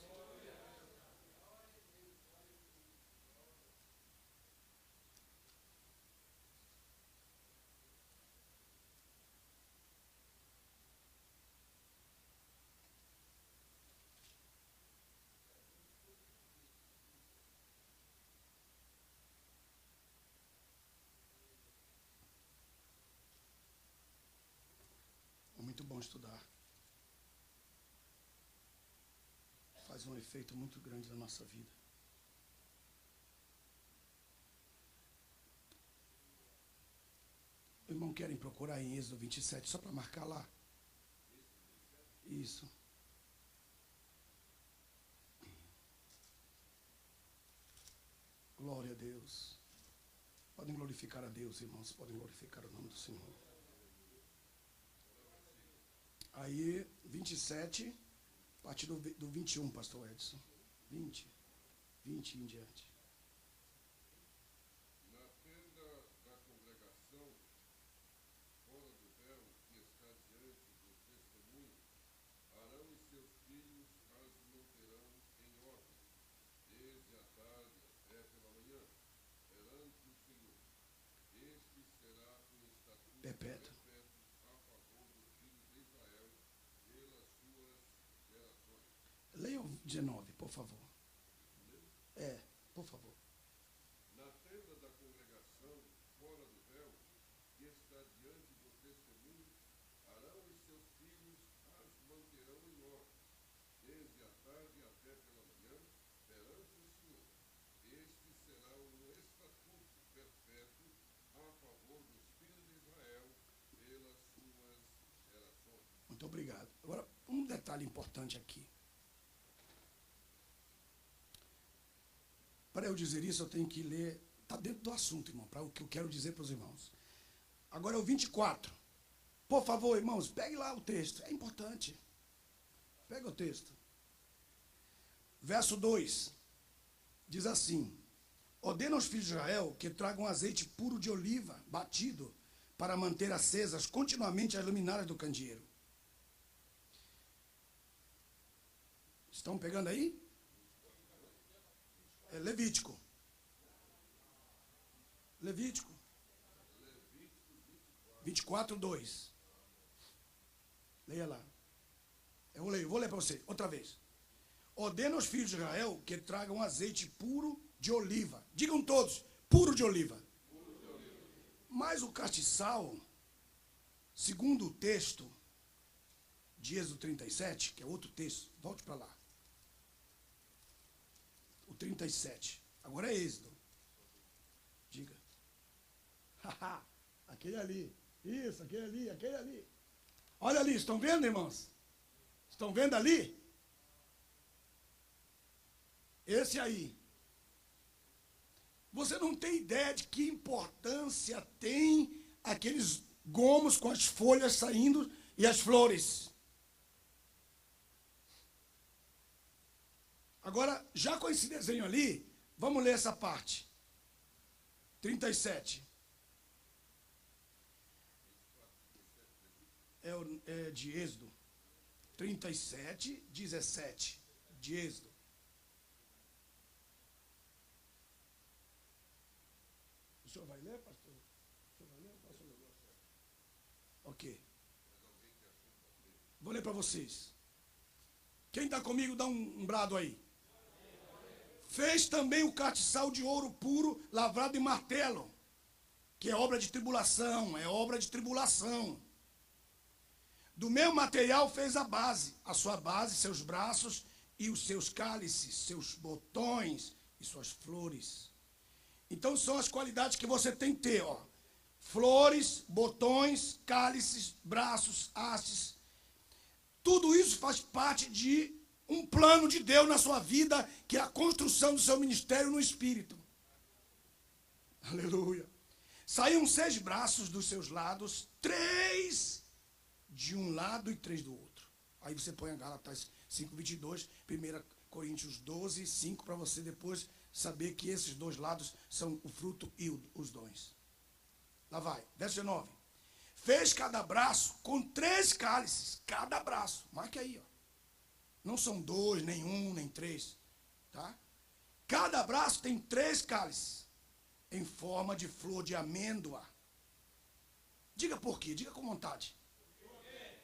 É muito bom estudar. Faz um efeito muito grande na nossa vida. Irmão, querem procurar em Êxodo 27, só para marcar lá? Isso. Glória a Deus. Podem glorificar a Deus, irmãos. Podem glorificar o nome do Senhor. Aí, 27, a partir do 21, pastor Edson. 20 em diante. Na tenda da congregação, fora do véu que está diante do testemunho, Arão e seus filhos as manterão em ordem, desde a tarde até pela manhã, perante o Senhor. Este será um estatuto Perpétuo. a favor dos filhos de Israel pelas suas gerações. Leia o 19, por favor. Por favor. Na tenda da congregação, fora do véu, que está diante do testemunho, Arão e seus filhos as manterão em ordem, desde a tarde até pela manhã, perante o Senhor. Este será um estatuto perpétuo a favor dos filhos de Israel pelas suas gerações. Muito obrigado. Agora, um detalhe importante aqui. Para eu dizer isso, eu tenho que ler. Está dentro do assunto, irmão, para o que eu quero dizer para os irmãos. Agora é o 24. Por favor, irmãos, pegue lá o texto. É importante. Pega o texto. Verso 2. Diz assim: ordena aos filhos de Israel que tragam azeite puro de oliva, batido, para manter acesas continuamente as luminárias do candeeiro. Estão pegando aí? É Levítico. Levítico 24, 2. Leia lá. Eu vou ler para você, outra vez. Ordena aos filhos de Israel que tragam azeite puro de oliva. Digam todos, puro de oliva. Mas o castiçal, segundo o texto de Êxodo 37, que é outro texto, volte para lá. O 37. Agora é Êxodo. Diga. Aquele ali. Isso, aquele ali, aquele ali. Olha ali, estão vendo, irmãos? Estão vendo ali? Esse aí. Você não tem ideia de que importância tem aqueles gomos com as folhas saindo e as flores. Agora, já com esse desenho ali, vamos ler essa parte. 37. É de Êxodo. 37, 17. De Êxodo. O senhor vai ler, pastor? O senhor vai ler? Posso ler? Ok. Vou ler para vocês. Quem está comigo, dá um brado aí. Fez também o castiçal de ouro puro, lavrado em martelo, que é obra de tribulação, Do mesmo material fez a sua base, seus braços e os seus cálices, seus botões e suas flores. Então são as qualidades que você tem que ter, ó. Flores, botões, cálices, braços, hastes. Tudo isso faz parte de um plano de Deus na sua vida, que é a construção do seu ministério no Espírito. Aleluia. Saíam 6 braços dos seus lados, 3 de um lado e 3 do outro. Aí você põe a Gálatas 5:22, 1 Coríntios 12, 5, para você depois saber que esses 2 lados são o fruto e os dons. Lá vai, verso 19. Fez cada braço com 3 cálices, cada braço. Marque aí, ó. Não são 2, nem 1, nem 3. Tá? Cada braço tem 3 cálices, em forma de flor de amêndoa. Diga por quê, diga com vontade.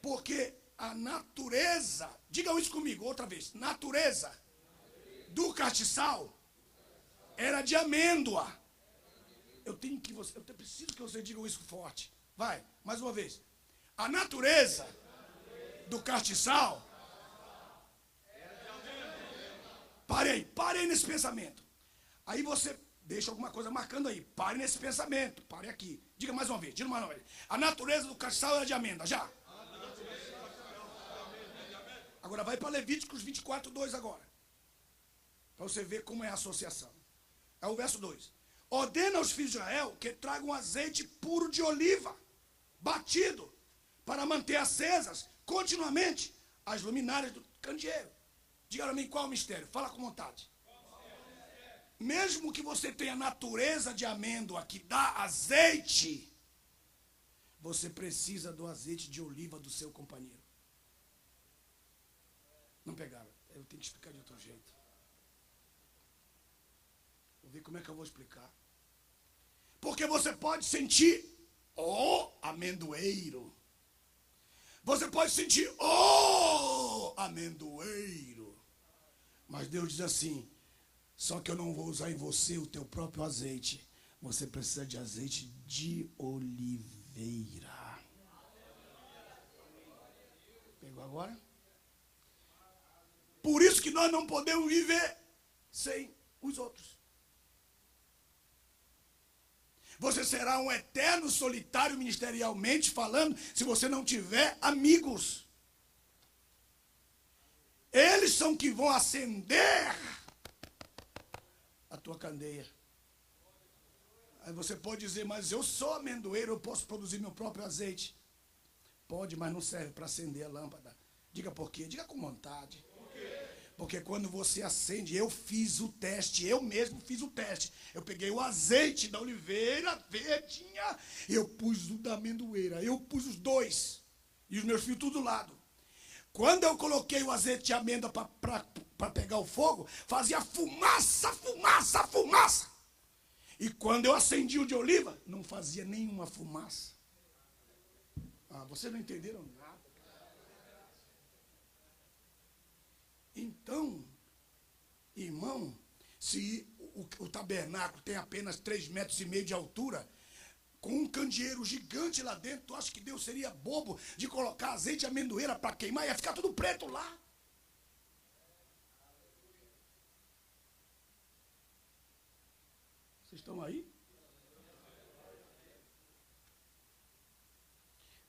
Porque a natureza, digam isso comigo outra vez, natureza do castiçal era de amêndoa. Eu preciso que você diga isso forte. Vai, mais uma vez. A natureza do castiçal. Pare aí nesse pensamento. Aí você deixa alguma coisa marcando aí. Pare nesse pensamento. Pare aqui. Diga mais uma vez. A natureza do castiçal era de amêndoa. Já. Agora vai para Levíticos 24:2 agora. Para você ver como é a associação. É o verso 2. Ordena aos filhos de Israel que tragam azeite puro de oliva, batido, para manter acesas continuamente as luminárias do candeeiro. Diga para mim qual é o mistério. Fala com vontade. Mesmo que você tenha natureza de amêndoa que dá azeite, você precisa do azeite de oliva do seu companheiro. Não pegaram. Eu tenho que explicar de outro jeito. Vou ver como é que eu vou explicar. Porque você pode sentir amendoeiro. Você pode sentir amendoeiro. Mas Deus diz assim: só que eu não vou usar em você o teu próprio azeite. Você precisa de azeite de oliveira. Pegou agora? Por isso que nós não podemos viver sem os outros. Você será um eterno solitário ministerialmente falando se você não tiver amigos. Eles são que vão acender a tua candeia. Aí você pode dizer, mas eu sou amendoeiro, eu posso produzir meu próprio azeite. Pode, mas não serve para acender a lâmpada. Diga por quê, diga com vontade. Porque quando você acende, eu fiz o teste, eu mesmo fiz o teste. Eu peguei o azeite da oliveira verdinha, eu pus o da amendoeira, eu pus os 2. E os meus filhos tudo do lado. Quando eu coloquei o azeite de amêndoa para pegar o fogo, fazia fumaça, fumaça, fumaça. E quando eu acendi o de oliva, não fazia nenhuma fumaça. Vocês não entenderam nada. Então, irmão, se o tabernáculo tem apenas 3,5 metros de altura, com um candeeiro gigante lá dentro, tu acha que Deus seria bobo de colocar azeite de amendoeira para queimar? Ia ficar tudo preto lá. Vocês estão aí?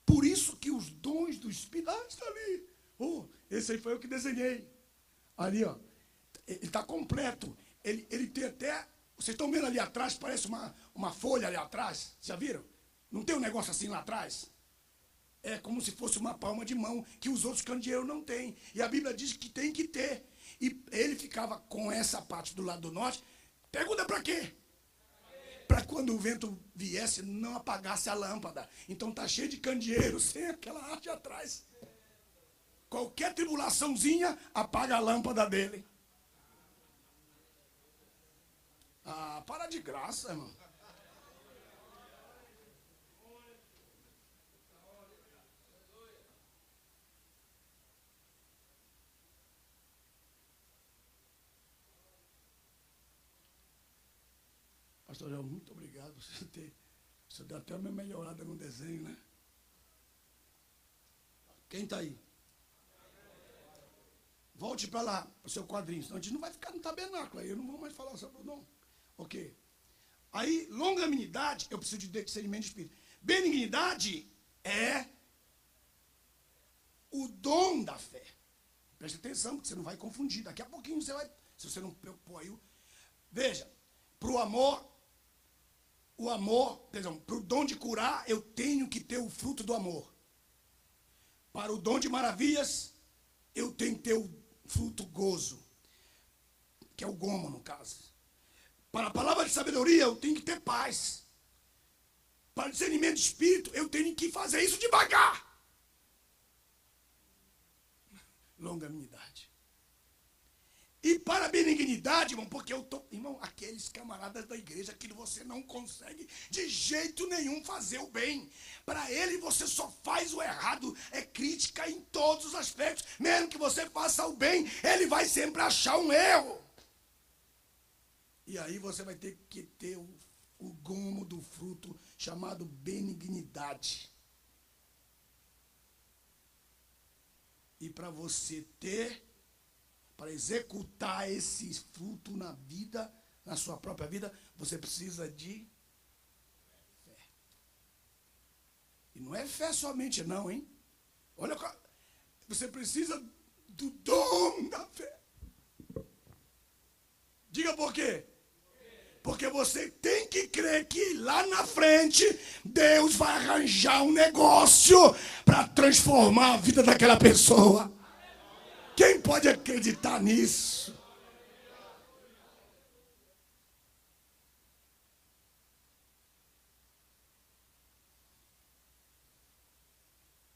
Por isso que os dons do Espírito... está ali. Esse aí foi eu que desenhei. Ali, ó. Ele está completo. Ele tem até... Vocês estão vendo ali atrás? Parece uma folha ali atrás. Já viram? Não tem um negócio assim lá atrás? É como se fosse uma palma de mão que os outros candeeiros não têm. E a Bíblia diz que tem que ter. E ele ficava com essa parte do lado do norte. Pergunta para quê? Para quando o vento viesse, não apagasse a lâmpada. Então está cheio de candeeiro, sem aquela arte atrás. Qualquer tribulaçãozinha, apaga a lâmpada dele. Para de graça, irmão. Pastor João, muito obrigado. Você deu até uma melhorada no desenho, né? Quem está aí? Volte para lá, para o seu quadrinho. Senão a gente não vai ficar no tabernáculo aí. Eu não vou mais falar sobre o dom. Ok. Aí, longanimidade, eu preciso de discernimento de espírito. Benignidade é o dom da fé. Preste atenção, porque você não vai confundir. Daqui a pouquinho você vai, se você não pôr aí. Veja, para o amor, para o dom de curar, eu tenho que ter o fruto do amor. Para o dom de maravilhas, eu tenho que ter o fruto gozo, que é o gomo, no caso. Para a palavra de sabedoria, eu tenho que ter paz. Para o discernimento de espírito, eu tenho que fazer isso devagar. Longanimidade. E para a benignidade, irmão, porque eu estou... Irmão, aqueles camaradas da igreja que você não consegue de jeito nenhum fazer o bem. Para ele você só faz o errado. É crítica em todos os aspectos. Mesmo que você faça o bem, ele vai sempre achar um erro. E aí você vai ter que ter o gomo do fruto chamado benignidade. E para você ter, para executar esse fruto na vida, na sua própria vida, você precisa de fé. E não é fé somente não, hein? Olha, você precisa do dom da fé. Diga por quê? Porque você tem que crer que lá na frente Deus vai arranjar um negócio para transformar a vida daquela pessoa. Quem pode acreditar nisso?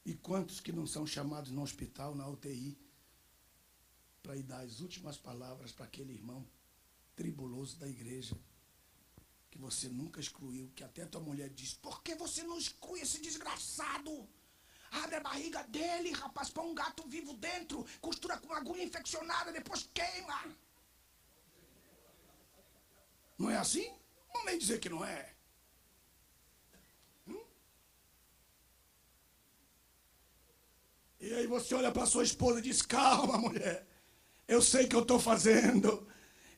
E quantos que não são chamados no hospital, na UTI, para ir dar as últimas palavras para aquele irmão tribuloso da igreja, que você nunca excluiu, que até tua mulher diz, por que você não exclui esse desgraçado? Abre a barriga dele, rapaz, põe um gato vivo dentro, costura com agulha infeccionada, depois queima. Não é assim? Não nem dizer que não é. E aí você olha para sua esposa e diz, calma, mulher, eu sei o que eu estou fazendo.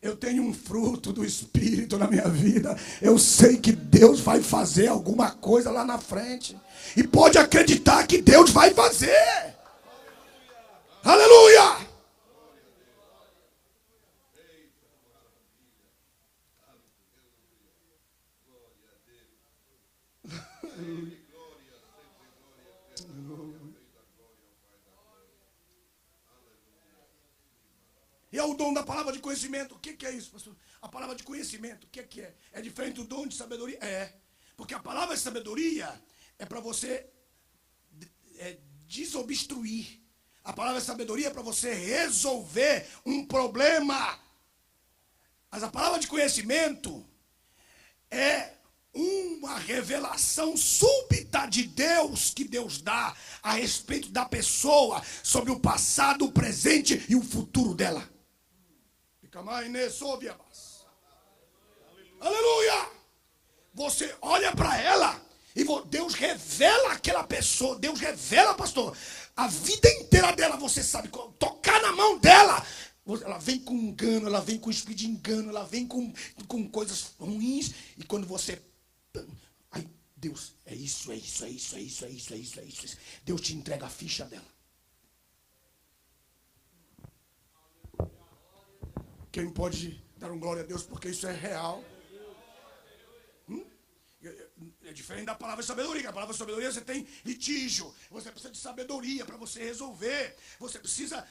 Eu tenho um fruto do Espírito na minha vida. Eu sei que Deus vai fazer alguma coisa lá na frente. E pode acreditar que Deus vai fazer. Aleluia! E é o dom da palavra de conhecimento. O que é isso, pastor? A palavra de conhecimento, o que é? É diferente do dom de sabedoria? É. Porque a palavra de sabedoria é para você desobstruir. A palavra de sabedoria é para você resolver um problema. Mas a palavra de conhecimento é uma revelação súbita de Deus que Deus dá a respeito da pessoa, sobre o passado, o presente e o futuro dela. Aleluia! Você olha para ela e Deus revela aquela pessoa, Deus revela, pastor, a vida inteira dela, você sabe, tocar na mão dela, ela vem com engano, ela vem com espírito de engano, ela vem com coisas ruins, e quando você, ai, Deus, é isso. Deus te entrega a ficha dela. Quem pode dar um glória a Deus porque isso é real? É diferente da palavra de sabedoria. A palavra de sabedoria você tem litígio. Você precisa de sabedoria para você resolver. Você precisa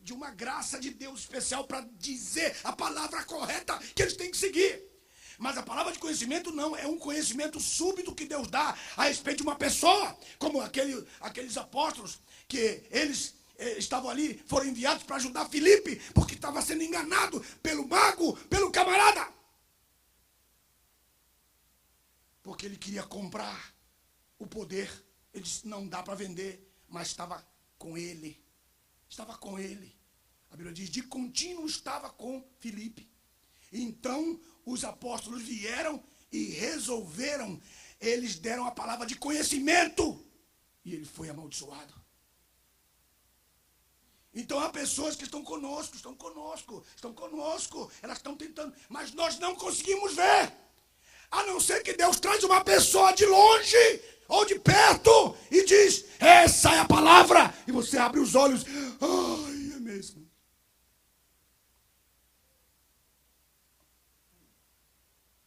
de uma graça de Deus especial para dizer a palavra correta que eles têm que seguir. Mas a palavra de conhecimento não, é um conhecimento súbito que Deus dá a respeito de uma pessoa, como aqueles apóstolos que eles estavam ali, foram enviados para ajudar Filipe, porque estava sendo enganado pelo mago, pelo camarada. Porque ele queria comprar o poder. Ele disse, não dá para vender, mas estava com ele. Estava com ele. A Bíblia diz, de contínuo estava com Filipe. Então, os apóstolos vieram e resolveram, eles deram a palavra de conhecimento. E ele foi amaldiçoado. Então há pessoas que estão conosco, elas estão tentando, mas nós não conseguimos ver. A não ser que Deus traz uma pessoa de longe ou de perto e diz, essa é a palavra. E você abre os olhos, ai, é mesmo.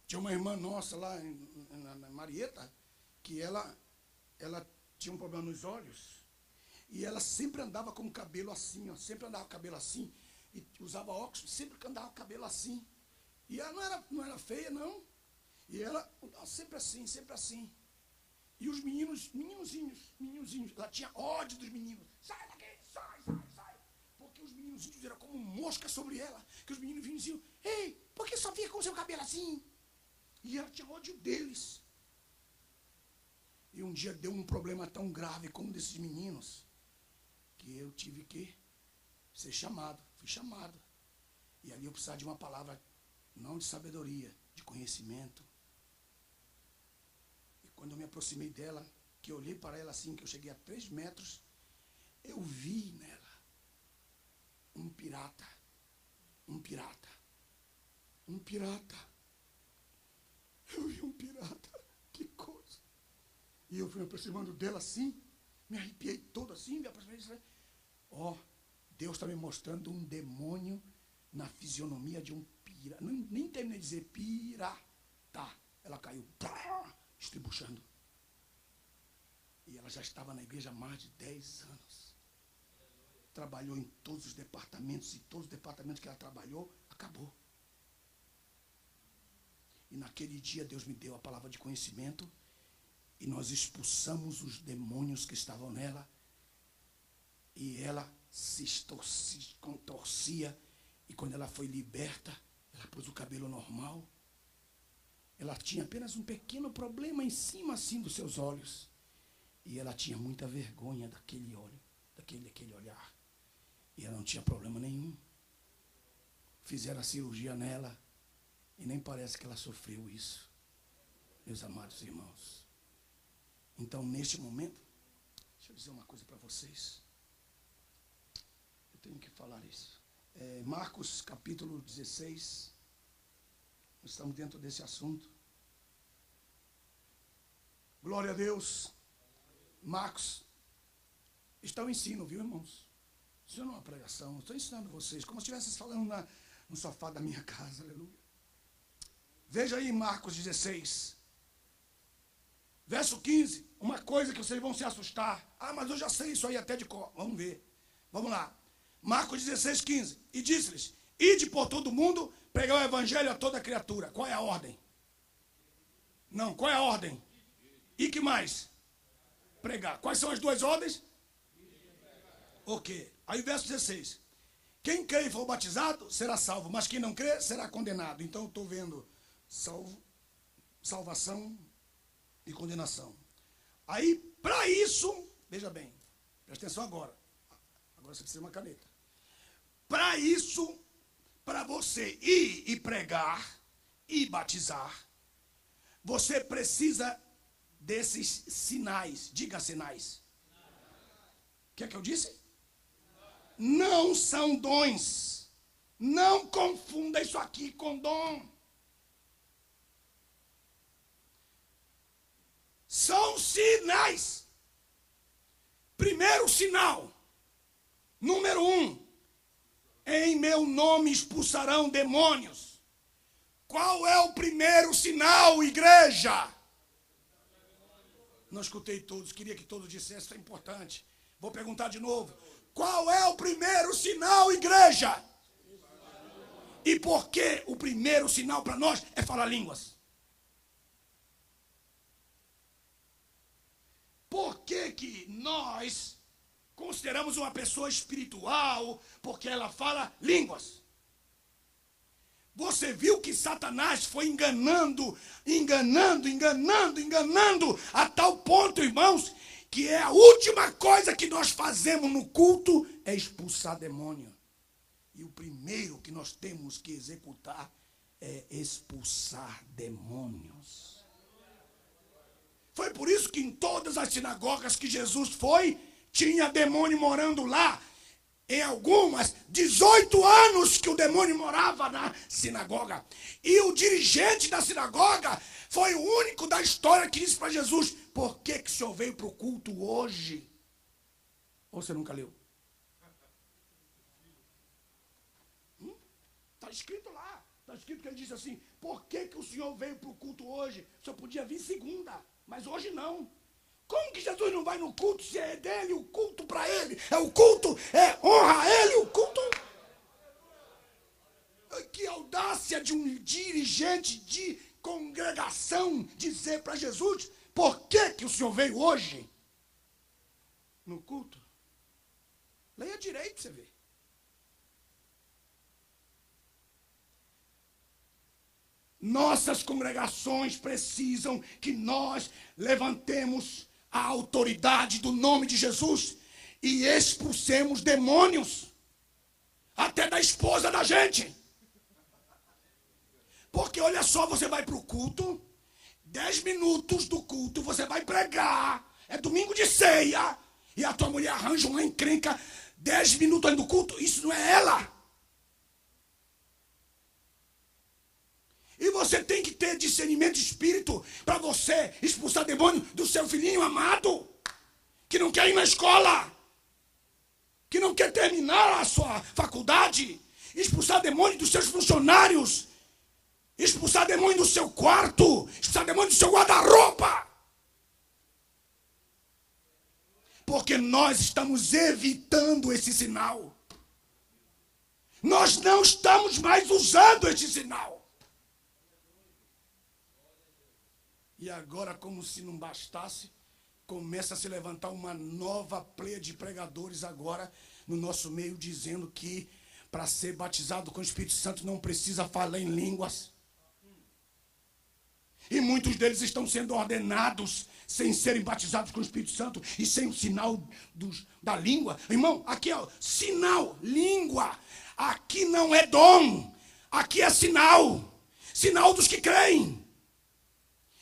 Tinha uma irmã nossa lá na Marieta, que ela tinha um problema nos olhos. E ela sempre andava com o cabelo assim, ó, sempre andava com o cabelo assim. E usava óculos, sempre andava com o cabelo assim. E ela não era feia, não. E ela sempre assim. E os meninozinhos, ela tinha ódio dos meninos. Sai daqui, sai. Porque os meninozinhos eram como mosca sobre ela. Que os meninos vinham diziam, ei, por que só fica com o seu cabelo assim? E ela tinha ódio deles. E um dia deu um problema tão grave como desses meninos, que eu tive que ser chamado. Fui chamado. E ali eu precisava de uma palavra, não de sabedoria, de conhecimento. E quando eu me aproximei dela, que eu olhei para ela assim, que eu cheguei a 3 metros, eu vi nela um pirata. Eu vi um pirata. Que coisa. E eu fui me aproximando dela assim, me arrepiei todo assim, me aproximei dela. Ó, Deus está me mostrando um demônio na fisionomia de um pirata. Nem terminei de dizer pirata. Ela caiu, estribuchando. E ela já estava na igreja há mais de 10 anos. Trabalhou em todos os departamentos, e todos os departamentos que ela trabalhou, acabou. E naquele dia Deus me deu a palavra de conhecimento, e nós expulsamos os demônios que estavam nela, e ela se contorcia, e quando ela foi liberta, ela pôs o cabelo normal. Ela tinha apenas um pequeno problema em cima assim dos seus olhos, e ela tinha muita vergonha daquele olho, daquele olhar, e ela não tinha problema nenhum. Fizeram a cirurgia nela, e nem parece que ela sofreu isso, meus amados irmãos. Então, neste momento, deixa eu dizer uma coisa para vocês. Eu tenho que falar isso. Marcos, capítulo 16. Nós estamos dentro desse assunto. Glória a Deus. Marcos, está o ensino, viu, irmãos? Isso não é uma pregação. Estou ensinando vocês, como se estivesse falando no sofá da minha casa. Aleluia. Veja aí Marcos 16. Verso 15, uma coisa que vocês vão se assustar. Ah, mas eu já sei isso aí até de cor. Vamos ver. Vamos lá. Marcos 16, 15. E disse-lhes, ide por todo mundo, pregar o evangelho a toda criatura. Qual é a ordem? Não, qual é a ordem? E que mais? Pregar. Quais são as duas ordens? Ok. Aí verso 16. Quem crê e for batizado, será salvo. Mas quem não crê, será condenado. Então eu estou vendo salvação e condenação. Aí, para isso, veja bem, presta atenção agora. Agora você precisa de uma caneta. Para isso, para você ir e pregar e batizar, você precisa desses sinais. Diga sinais. O que é que eu disse? Não são dons. Não confunda isso aqui com dom. São sinais. Primeiro sinal, número 1, em meu nome expulsarão demônios. Qual é o primeiro sinal, igreja? Não escutei todos, queria que todos dissessem, isso é importante. Vou perguntar de novo. Qual é o primeiro sinal, igreja? E por que o primeiro sinal para nós é falar línguas? Por que nós consideramos uma pessoa espiritual porque ela fala línguas? Você viu que Satanás foi enganando, a tal ponto, irmãos, que é a última coisa que nós fazemos no culto é expulsar demônio. E o primeiro que nós temos que executar é expulsar demônios. Foi por isso que em todas as sinagogas que Jesus foi, tinha demônio morando lá. em algumas, 18 anos que o demônio morava na sinagoga. E o dirigente da sinagoga foi o único da história que disse para Jesus: por que o senhor veio para o culto hoje? Ou você nunca leu? Está escrito lá. Está escrito que ele disse assim: por que o senhor veio para o culto hoje? O senhor podia vir segunda, mas hoje não. Como que Jesus não vai no culto se é dele o culto para ele? É o culto, é honra a ele o culto. Que audácia de um dirigente de congregação dizer para Jesus: por que o senhor veio hoje no culto? Leia direito para você ver. Nossas congregações precisam que nós levantemos a autoridade do nome de Jesus e expulsemos demônios, até da esposa da gente. Porque olha só, você vai para o culto, 10 minutos do culto você vai pregar, é domingo de ceia, e a tua mulher arranja uma encrenca, 10 minutos antes do culto, isso não é ela. E você tem que ter discernimento de espírito para você expulsar demônio do seu filhinho amado, que não quer ir na escola, que não quer terminar a sua faculdade, expulsar demônio dos seus funcionários, expulsar demônio do seu quarto, expulsar demônio do seu guarda-roupa. Porque nós estamos evitando esse sinal. Nós não estamos mais usando esse sinal. E agora, como se não bastasse, começa a se levantar uma nova pleia de pregadores agora no nosso meio, dizendo que para ser batizado com o Espírito Santo não precisa falar em línguas. E muitos deles estão sendo ordenados sem serem batizados com o Espírito Santo e sem o sinal da língua. Irmão, aqui é sinal, língua. Aqui não é dom, aqui é sinal. Sinal dos que creem.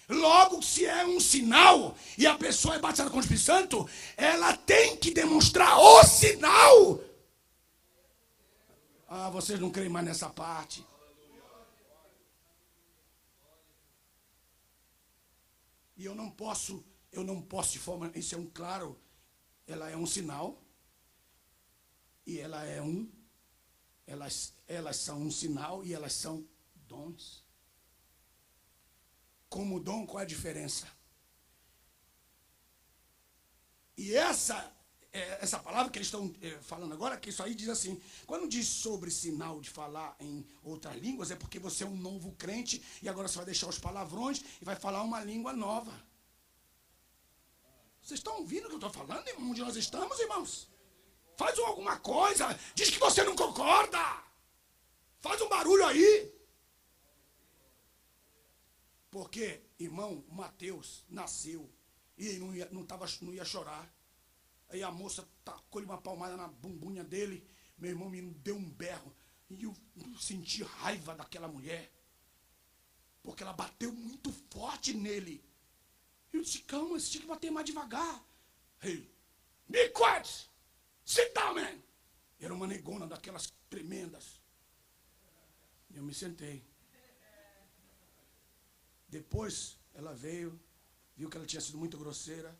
Logo, se é um sinal e a pessoa é batizada com o Espírito Santo, ela tem que demonstrar o sinal. Ah, vocês não creem mais nessa parte. E eu não posso de forma, isso é um claro, ela é um sinal. E elas são um sinal e elas são dons. Como dom, qual é a diferença? E essa palavra que eles estão falando agora, que isso aí diz assim, quando diz sobre sinal de falar em outras línguas, é porque você é um novo crente e agora você vai deixar os palavrões e vai falar uma língua nova. Vocês estão ouvindo o que eu estou falando, onde nós estamos, irmãos? Faz alguma coisa, diz que você não concorda. Faz um barulho aí. Porque, irmão, Mateus nasceu e ele não ia chorar. Aí a moça tacou-lhe uma palmada na bumbunha dele. Meu irmão me deu um berro. E eu senti raiva daquela mulher. Porque ela bateu muito forte nele. Eu disse, calma, você tinha que bater mais devagar. Hey, be quiet! Sit down, man! Era uma negona daquelas tremendas. E eu me sentei. Depois ela veio, viu que ela tinha sido muito grosseira,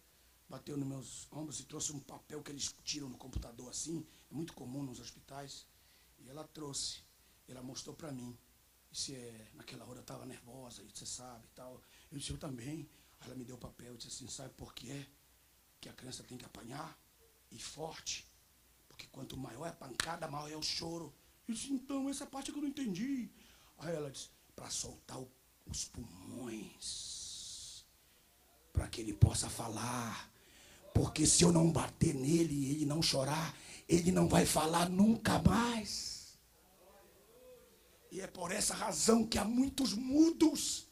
bateu nos meus ombros e trouxe um papel que eles tiram no computador assim, é muito comum nos hospitais. E ela trouxe, ela mostrou para mim. Disse, naquela hora eu estava nervosa, você sabe e tal. Eu disse, eu também. Aí ela me deu o papel e disse assim, sabe por que é que a criança tem que apanhar? E forte. Porque quanto maior é a pancada, maior é o choro. Eu disse, então, essa parte que eu não entendi. Aí ela disse, para soltar os pulmões, para que ele possa falar. Porque se eu não bater nele e ele não chorar, ele não vai falar nunca mais. E é por essa razão que há muitos mudos.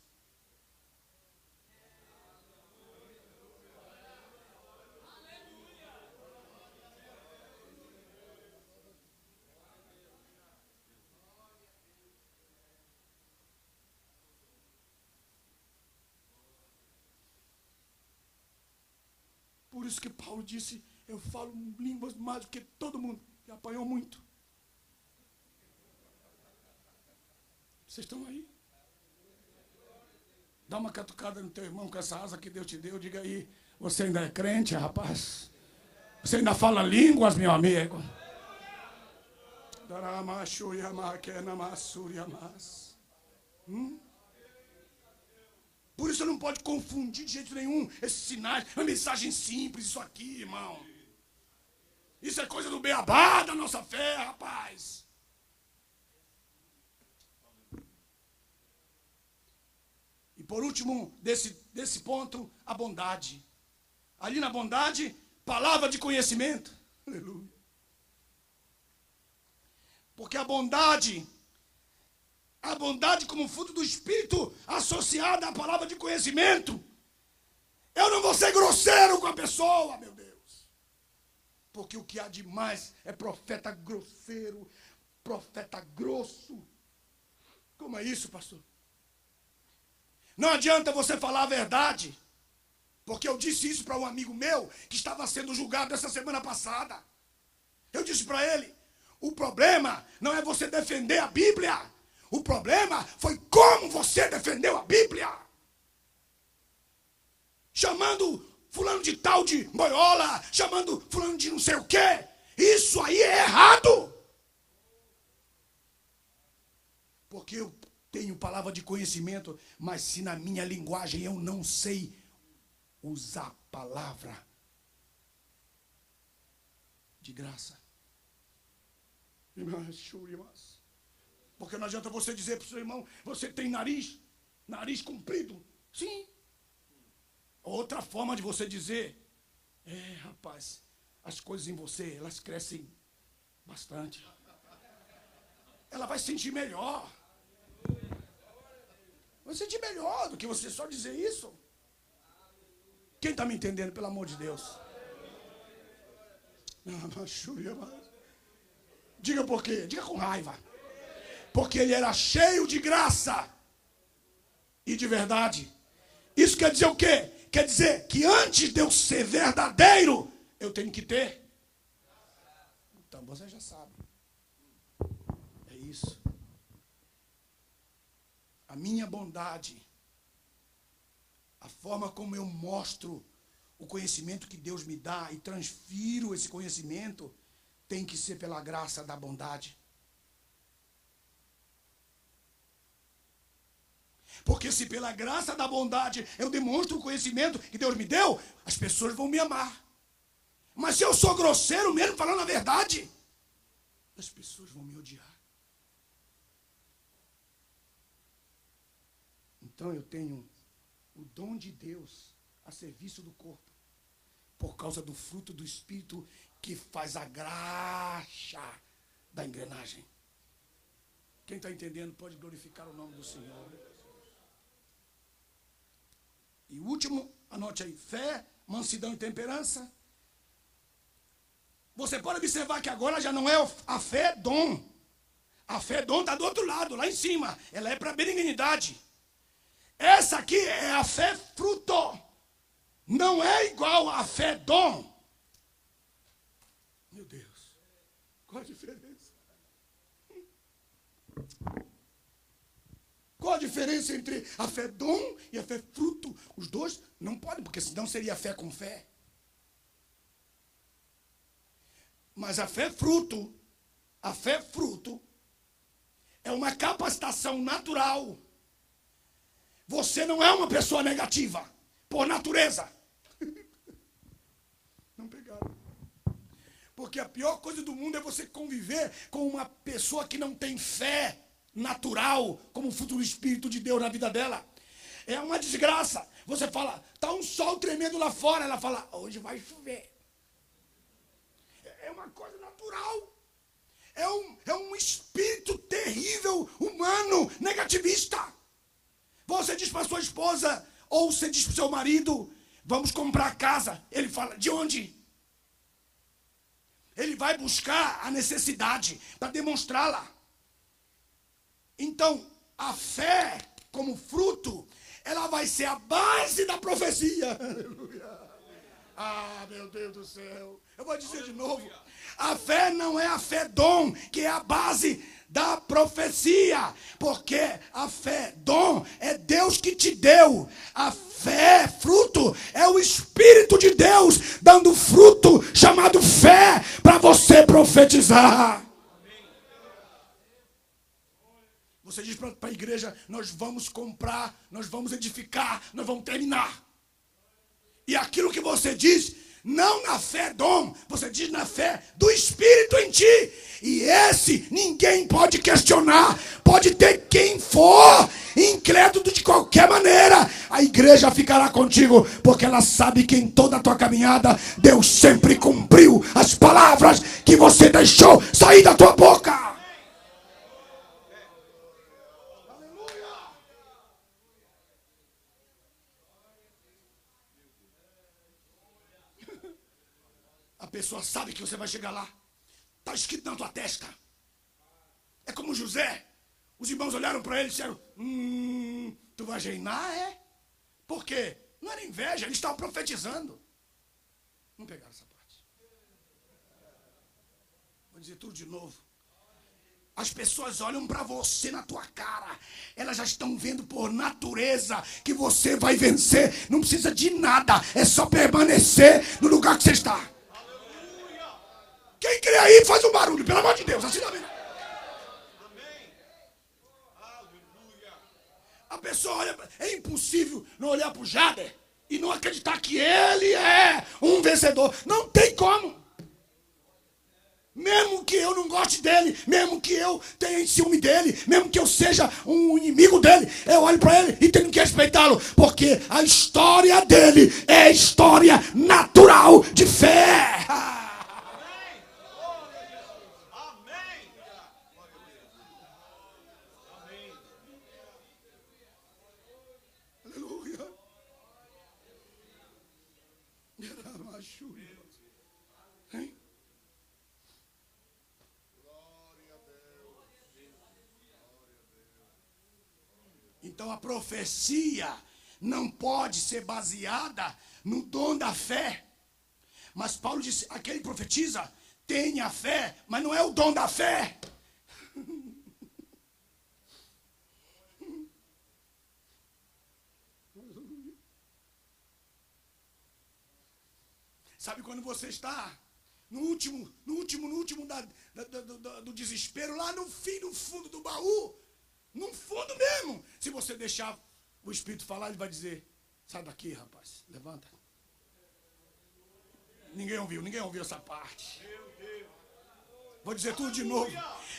Por isso que Paulo disse, eu falo línguas mais do que todo mundo. que apanhou muito. Vocês estão aí? Dá uma catucada no teu irmão com essa asa que Deus te deu. Diga aí, você ainda é crente, rapaz? Você ainda fala línguas, meu amigo? Por isso você não pode confundir de jeito nenhum esses sinais. É uma mensagem simples, isso aqui, irmão. Isso é coisa do beabá da nossa fé, rapaz. E por último, desse ponto, a bondade. Ali na bondade, palavra de conhecimento. Aleluia. Porque a bondade como fruto do Espírito associada à palavra de conhecimento. Eu não vou ser grosseiro com a pessoa, meu Deus. Porque o que há de mais é profeta grosseiro, profeta grosso. Como é isso, pastor? Não adianta você falar a verdade. Porque eu disse isso para um amigo meu que estava sendo julgado essa semana passada. Eu disse para ele, o problema não é você defender a Bíblia. O problema foi como você defendeu a Bíblia. Chamando fulano de tal de boiola, chamando fulano de não sei o quê. Isso aí é errado. Porque eu tenho palavra de conhecimento, mas se na minha linguagem eu não sei usar a palavra de graça. Porque não adianta você dizer para o seu irmão, você tem nariz comprido. Sim. Outra forma de você dizer, rapaz, as coisas em você, elas crescem bastante. Ela vai sentir melhor. Vai sentir melhor do que você só dizer isso. Quem está me entendendo, pelo amor de Deus? Diga por quê? Diga com raiva. Porque ele era cheio de graça e de verdade. Isso quer dizer o quê? Quer dizer que antes de eu ser verdadeiro, eu tenho que ter. Então você já sabe. É isso. A minha bondade, a forma como eu mostro o conhecimento que Deus me dá e transfiro esse conhecimento, tem que ser pela graça da bondade. Porque se pela graça da bondade eu demonstro o conhecimento que Deus me deu, as pessoas vão me amar. Mas se eu sou grosseiro mesmo, falando a verdade, as pessoas vão me odiar. Então eu tenho o dom de Deus a serviço do corpo, por causa do fruto do Espírito que faz a graxa da engrenagem. Quem está entendendo pode glorificar o nome do Senhor. E o último, anote aí, fé, mansidão e temperança. Você pode observar que agora já não é a fé dom. A fé dom está do outro lado, lá em cima. Ela é para benignidade. Essa aqui é a fé fruto. Não é igual a fé dom. Meu Deus, qual a diferença? Qual a diferença entre a fé dom e a fé fruto? Os dois não podem, porque senão seria fé com fé. Mas a fé fruto é uma capacitação natural. Você não é uma pessoa negativa, por natureza. Não pegaram. Porque a pior coisa do mundo é você conviver com uma pessoa que não tem fé natural, como fruto do Espírito de Deus na vida dela. É uma desgraça. Você fala, está um sol tremendo lá fora. Ela fala, hoje vai chover. É uma coisa natural. É um espírito terrível, humano, negativista. Você diz para sua esposa, ou você diz para o seu marido, vamos comprar casa. Ele fala, de onde? Ele vai buscar a necessidade para demonstrá-la. Então, a fé, como fruto, ela vai ser a base da profecia. Aleluia. Ah, meu Deus do céu. Eu vou dizer de novo. A fé não é a fé dom, que é a base da profecia. Porque a fé dom é Deus que te deu. A fé, fruto, é o Espírito de Deus dando fruto chamado fé para você profetizar. Você diz para a igreja, nós vamos comprar, nós vamos edificar, nós vamos terminar. E aquilo que você diz, não na fé dom, você diz na fé do Espírito em ti. E esse ninguém pode questionar. Pode ter quem for, incrédulo de qualquer maneira. A igreja ficará contigo, porque ela sabe que em toda a tua caminhada, Deus sempre cumpriu as palavras que você deixou sair da tua boca. A pessoa sabe que você vai chegar lá. Está escrito na tua testa. É como José. Os irmãos olharam para ele e disseram, tu vai reinar, é? Por quê? Não era inveja, eles estavam profetizando. Não pegaram essa parte. Vou dizer tudo de novo. As pessoas olham para você na tua cara. Elas já estão vendo por natureza que você vai vencer. Não precisa de nada. É só permanecer no lugar que você está. Quem crê aí faz um barulho, pelo amor de Deus, assim também. A pessoa olha, é impossível não olhar para o Jader e não acreditar que ele é um vencedor. Não tem como. Mesmo que eu não goste dele, mesmo que eu tenha ciúme dele, mesmo que eu seja um inimigo dele, eu olho para ele e tenho que respeitá-lo, porque a história dele é história natural de fé. Então a profecia não pode ser baseada no dom da fé. Mas Paulo disse, aquele que profetiza tem a fé, mas não é o dom da fé. Sabe quando você está no último do desespero, lá no fim, no fundo do baú, no fundo mesmo. Se você deixar o Espírito falar, ele vai dizer, sai daqui, rapaz, levanta. Ninguém ouviu essa parte. Vou dizer tudo de novo.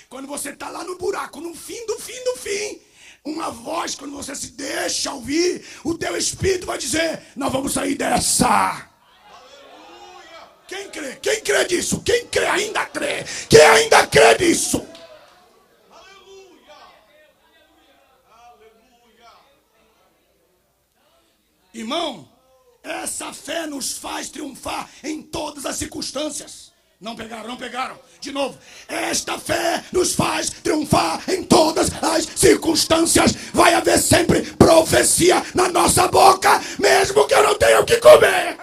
Quando você está lá no buraco, no fim do fim, uma voz, quando você se deixa ouvir, o teu Espírito vai dizer, nós vamos sair dessa. Quem crê? Quem crê disso? Quem crê ainda crê? Quem ainda crê disso? Irmão, essa fé nos faz triunfar em todas as circunstâncias. Não pegaram. De novo. Esta fé nos faz triunfar em todas as circunstâncias. Vai haver sempre profecia na nossa boca, mesmo que eu não tenha o que comer.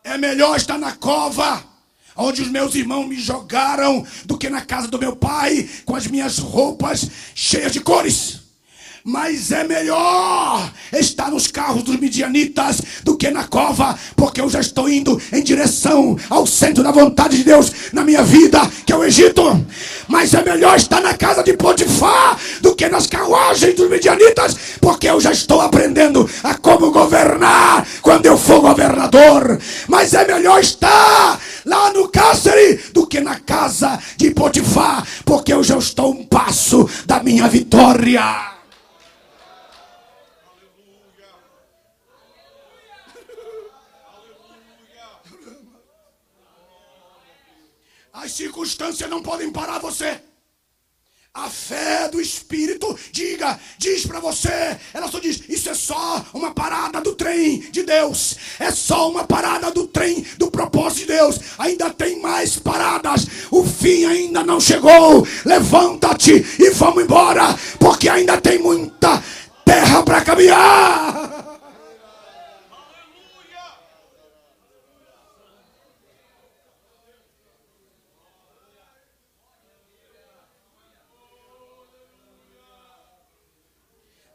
É melhor estar na cova, onde os meus irmãos me jogaram, do que na casa do meu pai, com as minhas roupas cheias de cores. Mas é melhor estar nos carros dos midianitas do que na cova, porque eu já estou indo em direção ao centro da vontade de Deus na minha vida, que é o Egito. Mas é melhor estar na casa de Potifar do que nas carruagens dos midianitas, porque eu já estou aprendendo a como governar quando eu for governador. Mas é melhor estar lá no cárcere do que na casa de Potifar, porque eu já estou um passo da minha vitória. As circunstâncias não podem parar você. A fé do Espírito diz para você, ela só diz, isso é só uma parada do trem de Deus. É só uma parada do trem do propósito de Deus. Ainda tem mais paradas. O fim ainda não chegou. Levanta-te e vamos embora, porque ainda tem muita terra para caminhar.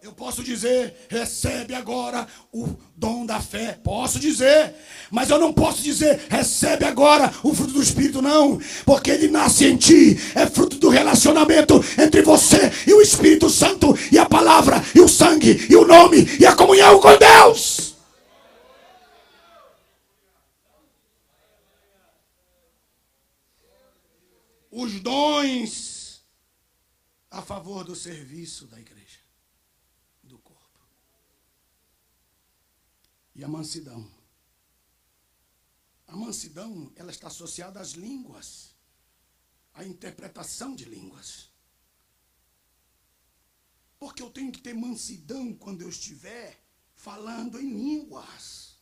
Eu posso dizer, recebe agora o dom da fé. Posso dizer, mas eu não posso dizer, recebe agora o fruto do Espírito, não. Porque ele nasce em ti, é fruto do relacionamento entre você e o Espírito Santo, e a palavra, e o sangue, e o nome, e a comunhão com Deus. Os dons a favor do serviço da igreja. E a mansidão. A mansidão, ela está associada às línguas, à interpretação de línguas. Porque eu tenho que ter mansidão quando eu estiver falando em línguas.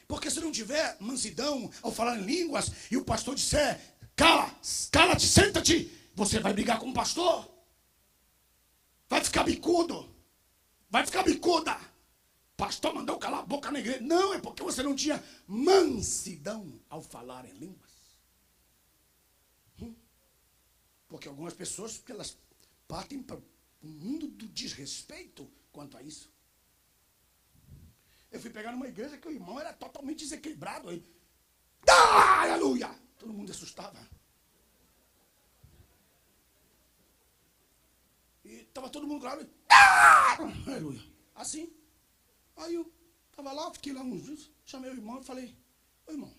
Porque se não tiver mansidão ao falar em línguas e o pastor disser, cala-te, senta-te, você vai brigar com o pastor. Vai ficar bicudo. Vai ficar bicuda. Pastor mandou calar a boca na igreja. Não, é porque você não tinha mansidão ao falar em línguas. Porque algumas pessoas, elas partem para o mundo do desrespeito quanto a isso. Eu fui pegar numa igreja que o irmão era totalmente desequilibrado. Aí, aleluia! Todo mundo assustava. E estava todo mundo claro. Aleluia. Assim. Aí eu estava lá, fiquei lá uns dias, chamei o irmão e falei, ô irmão,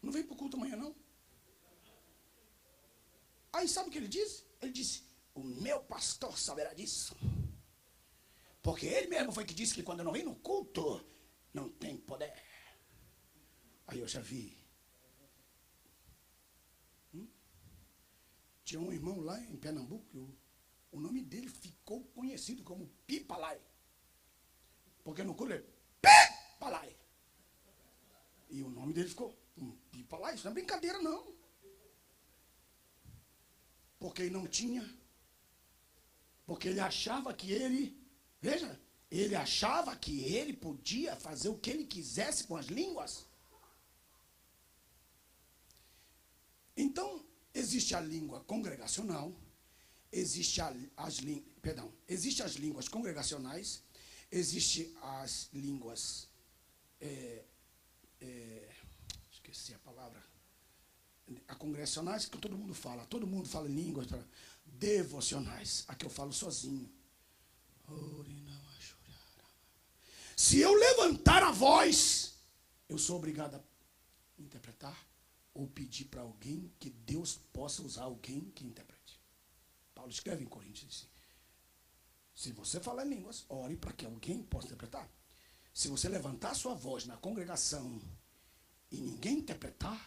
não vem para o culto amanhã não? Aí sabe o que ele disse? Ele disse, o meu pastor saberá disso. Porque ele mesmo foi que disse que quando eu não vem no culto, não tem poder. Aí eu já vi. Tinha um irmão lá em Pernambuco, que o nome dele ficou conhecido como Pipalai. Porque no culto ele Pipalai. E o nome dele ficou Pipalai. Isso não é brincadeira, não. Porque ele não tinha. Porque ele achava que ele... Veja, ele achava que ele podia fazer o que ele quisesse com as línguas. Então... existe a língua congregacional, existe as línguas congregacionais, existe as línguas, esqueci a palavra, congregacionais, que todo mundo fala em línguas, devocionais, a que eu falo sozinho. Se eu levantar a voz, eu sou obrigado a interpretar, ou pedir para alguém que Deus possa usar alguém que interprete. Paulo escreve em Coríntios assim, se você falar em línguas, ore para que alguém possa interpretar. Se você levantar sua voz na congregação e ninguém interpretar,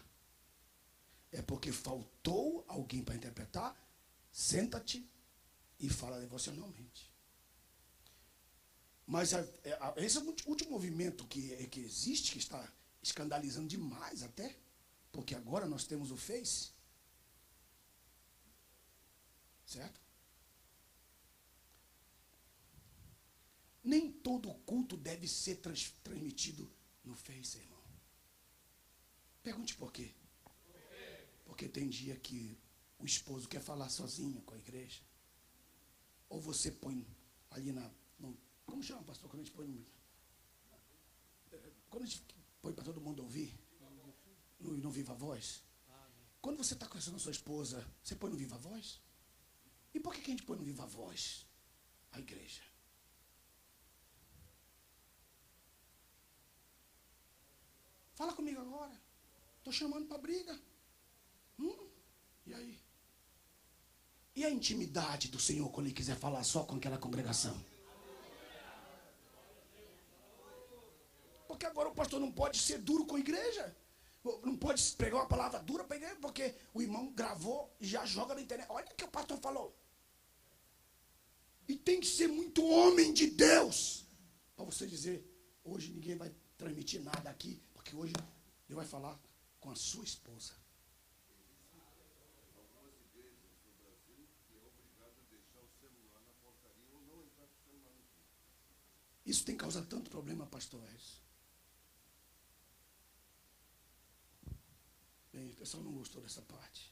é porque faltou alguém para interpretar, senta-te e fala devocionalmente. Mas esse é o último movimento que existe, que está escandalizando demais até, porque agora nós temos o Face. Certo? Nem todo culto deve ser transmitido no Face, irmão. Pergunte por quê. Porque tem dia que o esposo quer falar sozinho com a igreja. Ou você põe ali como chama, pastor, quando a gente põe quando a gente põe para todo mundo ouvir? No Viva Voz. Quando você está conversando com a sua esposa, você põe no Viva Voz? E por que a gente põe no Viva Voz? A igreja. Fala comigo agora. Estou chamando para briga. E aí? E a intimidade do Senhor quando Ele quiser falar só com aquela congregação? Porque agora o pastor não pode ser duro com a igreja. Não pode pregar uma palavra dura para a igreja, porque o irmão gravou e já joga na internet. Olha o que o pastor falou. E tem que ser muito homem de Deus para você dizer, hoje ninguém vai transmitir nada aqui, porque hoje Deus vai falar com a sua esposa. Algumas igrejas no Brasil que é obrigado a deixar o celular na portaria ou não entrar com o celular no culto. Isso tem causado tanto problema, pastor Edson. Bem, o pessoal não gostou dessa parte.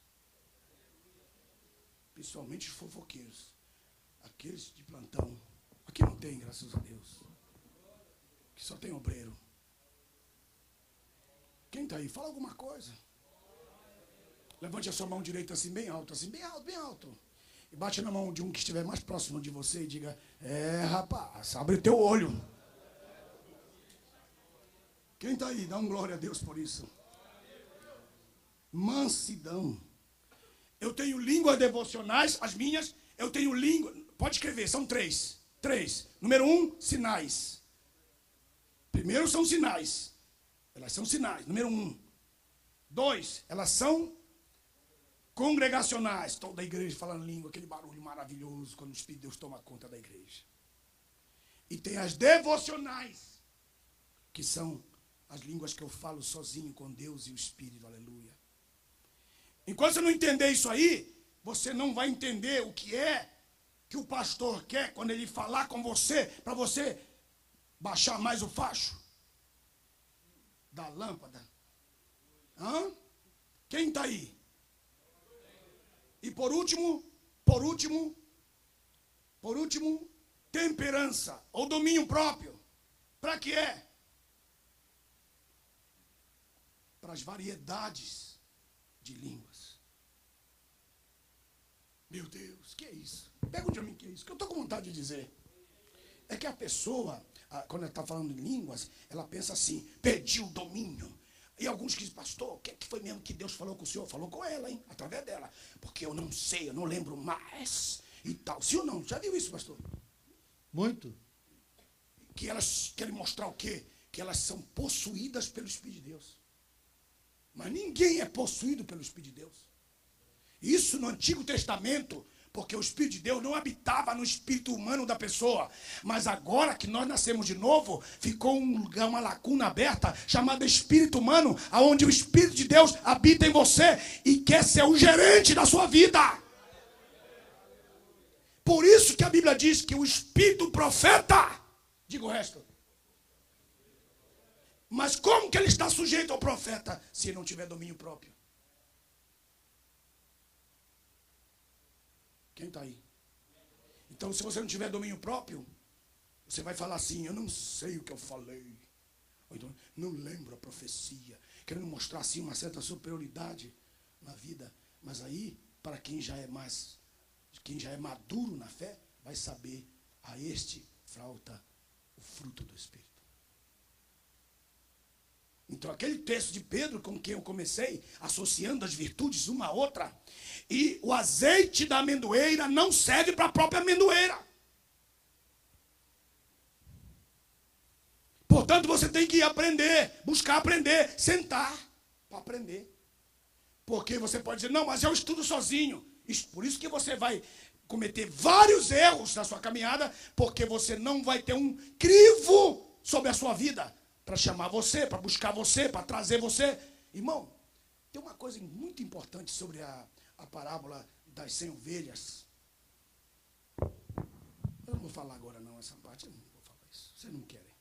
Principalmente os fofoqueiros. Aqueles de plantão. Aqui não tem, graças a Deus. Que só tem obreiro. Quem está aí? Fala alguma coisa. Levante a sua mão direita assim, bem alto, bem alto. E bate na mão de um que estiver mais próximo de você e diga: rapaz, abre o teu olho. Quem está aí? Dá um glória a Deus por isso. Mansidão. Eu tenho línguas devocionais, as minhas. Eu tenho língua. Pode escrever, são 3. 3. Número 1, sinais. Primeiro são sinais. Elas são sinais. Número 1. 2, elas são congregacionais. Toda a igreja falando língua, aquele barulho maravilhoso quando o Espírito de Deus toma conta da igreja. E tem as devocionais, que são as línguas que eu falo sozinho com Deus e o Espírito, aleluia. Enquanto você não entender isso aí, você não vai entender o que é que o pastor quer quando ele falar com você, para você baixar mais o facho da lâmpada. Quem está aí? E por último, temperança ou domínio próprio. Para que é? Para as variedades de línguas. Meu Deus, que é isso? Pergunte a mim o que é isso, que eu estou com vontade de dizer. É que a pessoa, quando ela está falando em línguas, ela pensa assim: perdi o domínio. E alguns que dizem: pastor, o que foi mesmo que Deus falou com o senhor? Falou com ela, hein? Através dela. Porque eu não sei, eu não lembro mais. E tal. Sim ou não? Já viu isso, pastor? Muito. Que elas querem mostrar o quê? Que elas são possuídas pelo Espírito de Deus. Mas ninguém é possuído pelo Espírito de Deus. Isso no Antigo Testamento, porque o Espírito de Deus não habitava no espírito humano da pessoa. Mas agora que nós nascemos de novo, ficou um lugar, uma lacuna aberta, chamada Espírito Humano, onde o Espírito de Deus habita em você e quer ser o gerente da sua vida. Por isso que a Bíblia diz que o Espírito profeta, diga o resto. Mas como que ele está sujeito ao profeta se ele não tiver domínio próprio? Quem está aí? Então, se você não tiver domínio próprio, você vai falar assim: eu não sei o que eu falei. Ou então, não lembro a profecia. Querendo mostrar assim uma certa superioridade na vida. Mas aí, para quem já é maduro na fé, vai saber: a este falta o fruto do Espírito. Então, aquele texto de Pedro, com quem eu comecei, associando as virtudes uma à outra, e o azeite da amendoeira não serve para a própria amendoeira. Portanto, você tem que aprender, buscar aprender, sentar para aprender. Porque você pode dizer: não, mas eu estudo sozinho. Por isso que você vai cometer vários erros na sua caminhada, porque você não vai ter um crivo sobre a sua vida para chamar você, para buscar você, para trazer você. Irmão, tem uma coisa muito importante sobre a parábola das 100 ovelhas. Eu não vou falar agora não, essa parte eu não vou falar isso. Vocês não querem.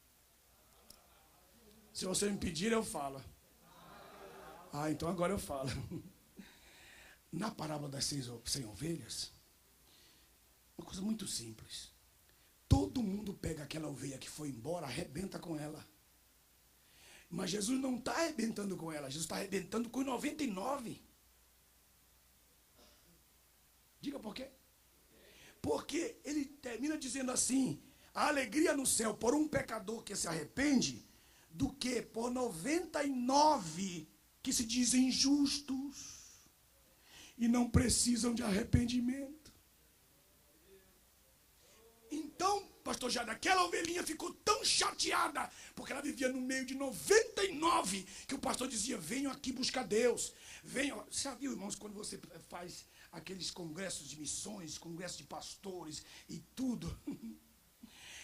Se você me pedir, eu falo. Então agora eu falo. Na parábola das 100 ovelhas, uma coisa muito simples. Todo mundo pega aquela ovelha que foi embora, arrebenta com ela. Mas Jesus não está arrebentando com ela, Jesus está arrebentando com 99. Diga por quê? Porque ele termina dizendo assim: a alegria no céu por um pecador que se arrepende, do que por 99 que se dizem justos e não precisam de arrependimento. Então, pastor Jada, aquela ovelhinha ficou tão chateada, porque ela vivia no meio de 99, que o pastor dizia: venham aqui buscar Deus. Venham. Você já viu, irmãos, quando você faz aqueles congressos de missões, congressos de pastores e tudo,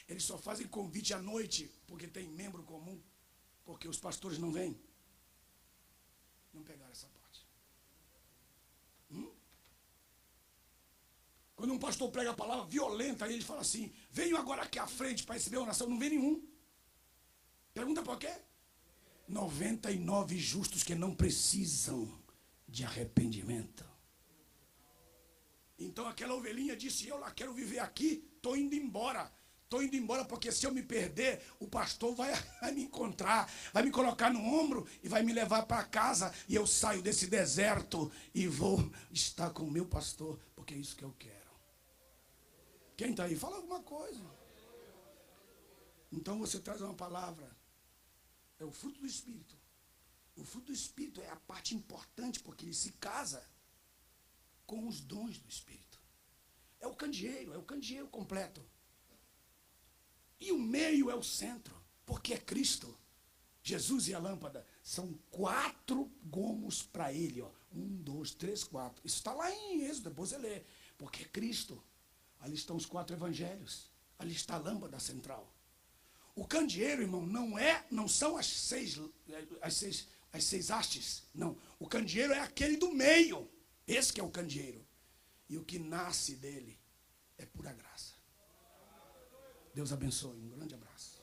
eles só fazem convite à noite, porque tem membro comum, porque os pastores não vêm. Não pegaram essa parte. Quando um pastor prega a palavra violenta, aí ele fala assim, venham agora aqui à frente para receber a oração. Não vem nenhum. Pergunta por quê? 99 justos que não precisam de arrependimento. Então aquela ovelhinha disse, eu lá quero viver aqui, estou indo embora. Estou indo embora porque se eu me perder, o pastor vai me encontrar, vai me colocar no ombro e vai me levar para casa. E eu saio desse deserto e vou estar com o meu pastor, porque é isso que eu quero. Quem está aí? Fala alguma coisa. Então você traz uma palavra. É o fruto do Espírito. O fruto do Espírito é a parte importante, porque ele se casa com os dons do Espírito. É o candeeiro completo. E o meio é o centro, porque é Cristo. Jesus e a lâmpada são 4 gomos para ele. Ó. 1, 2, 3, 4. Isso está lá em Êxodo, depois você lê. Porque é Cristo. Ali estão os 4 evangelhos. Ali está a lâmpada central. O candeeiro, irmão, não são as seis hastes. Não. O candeeiro é aquele do meio. Esse que é o candeeiro. E o que nasce dele é pura graça. Deus abençoe. Um grande abraço.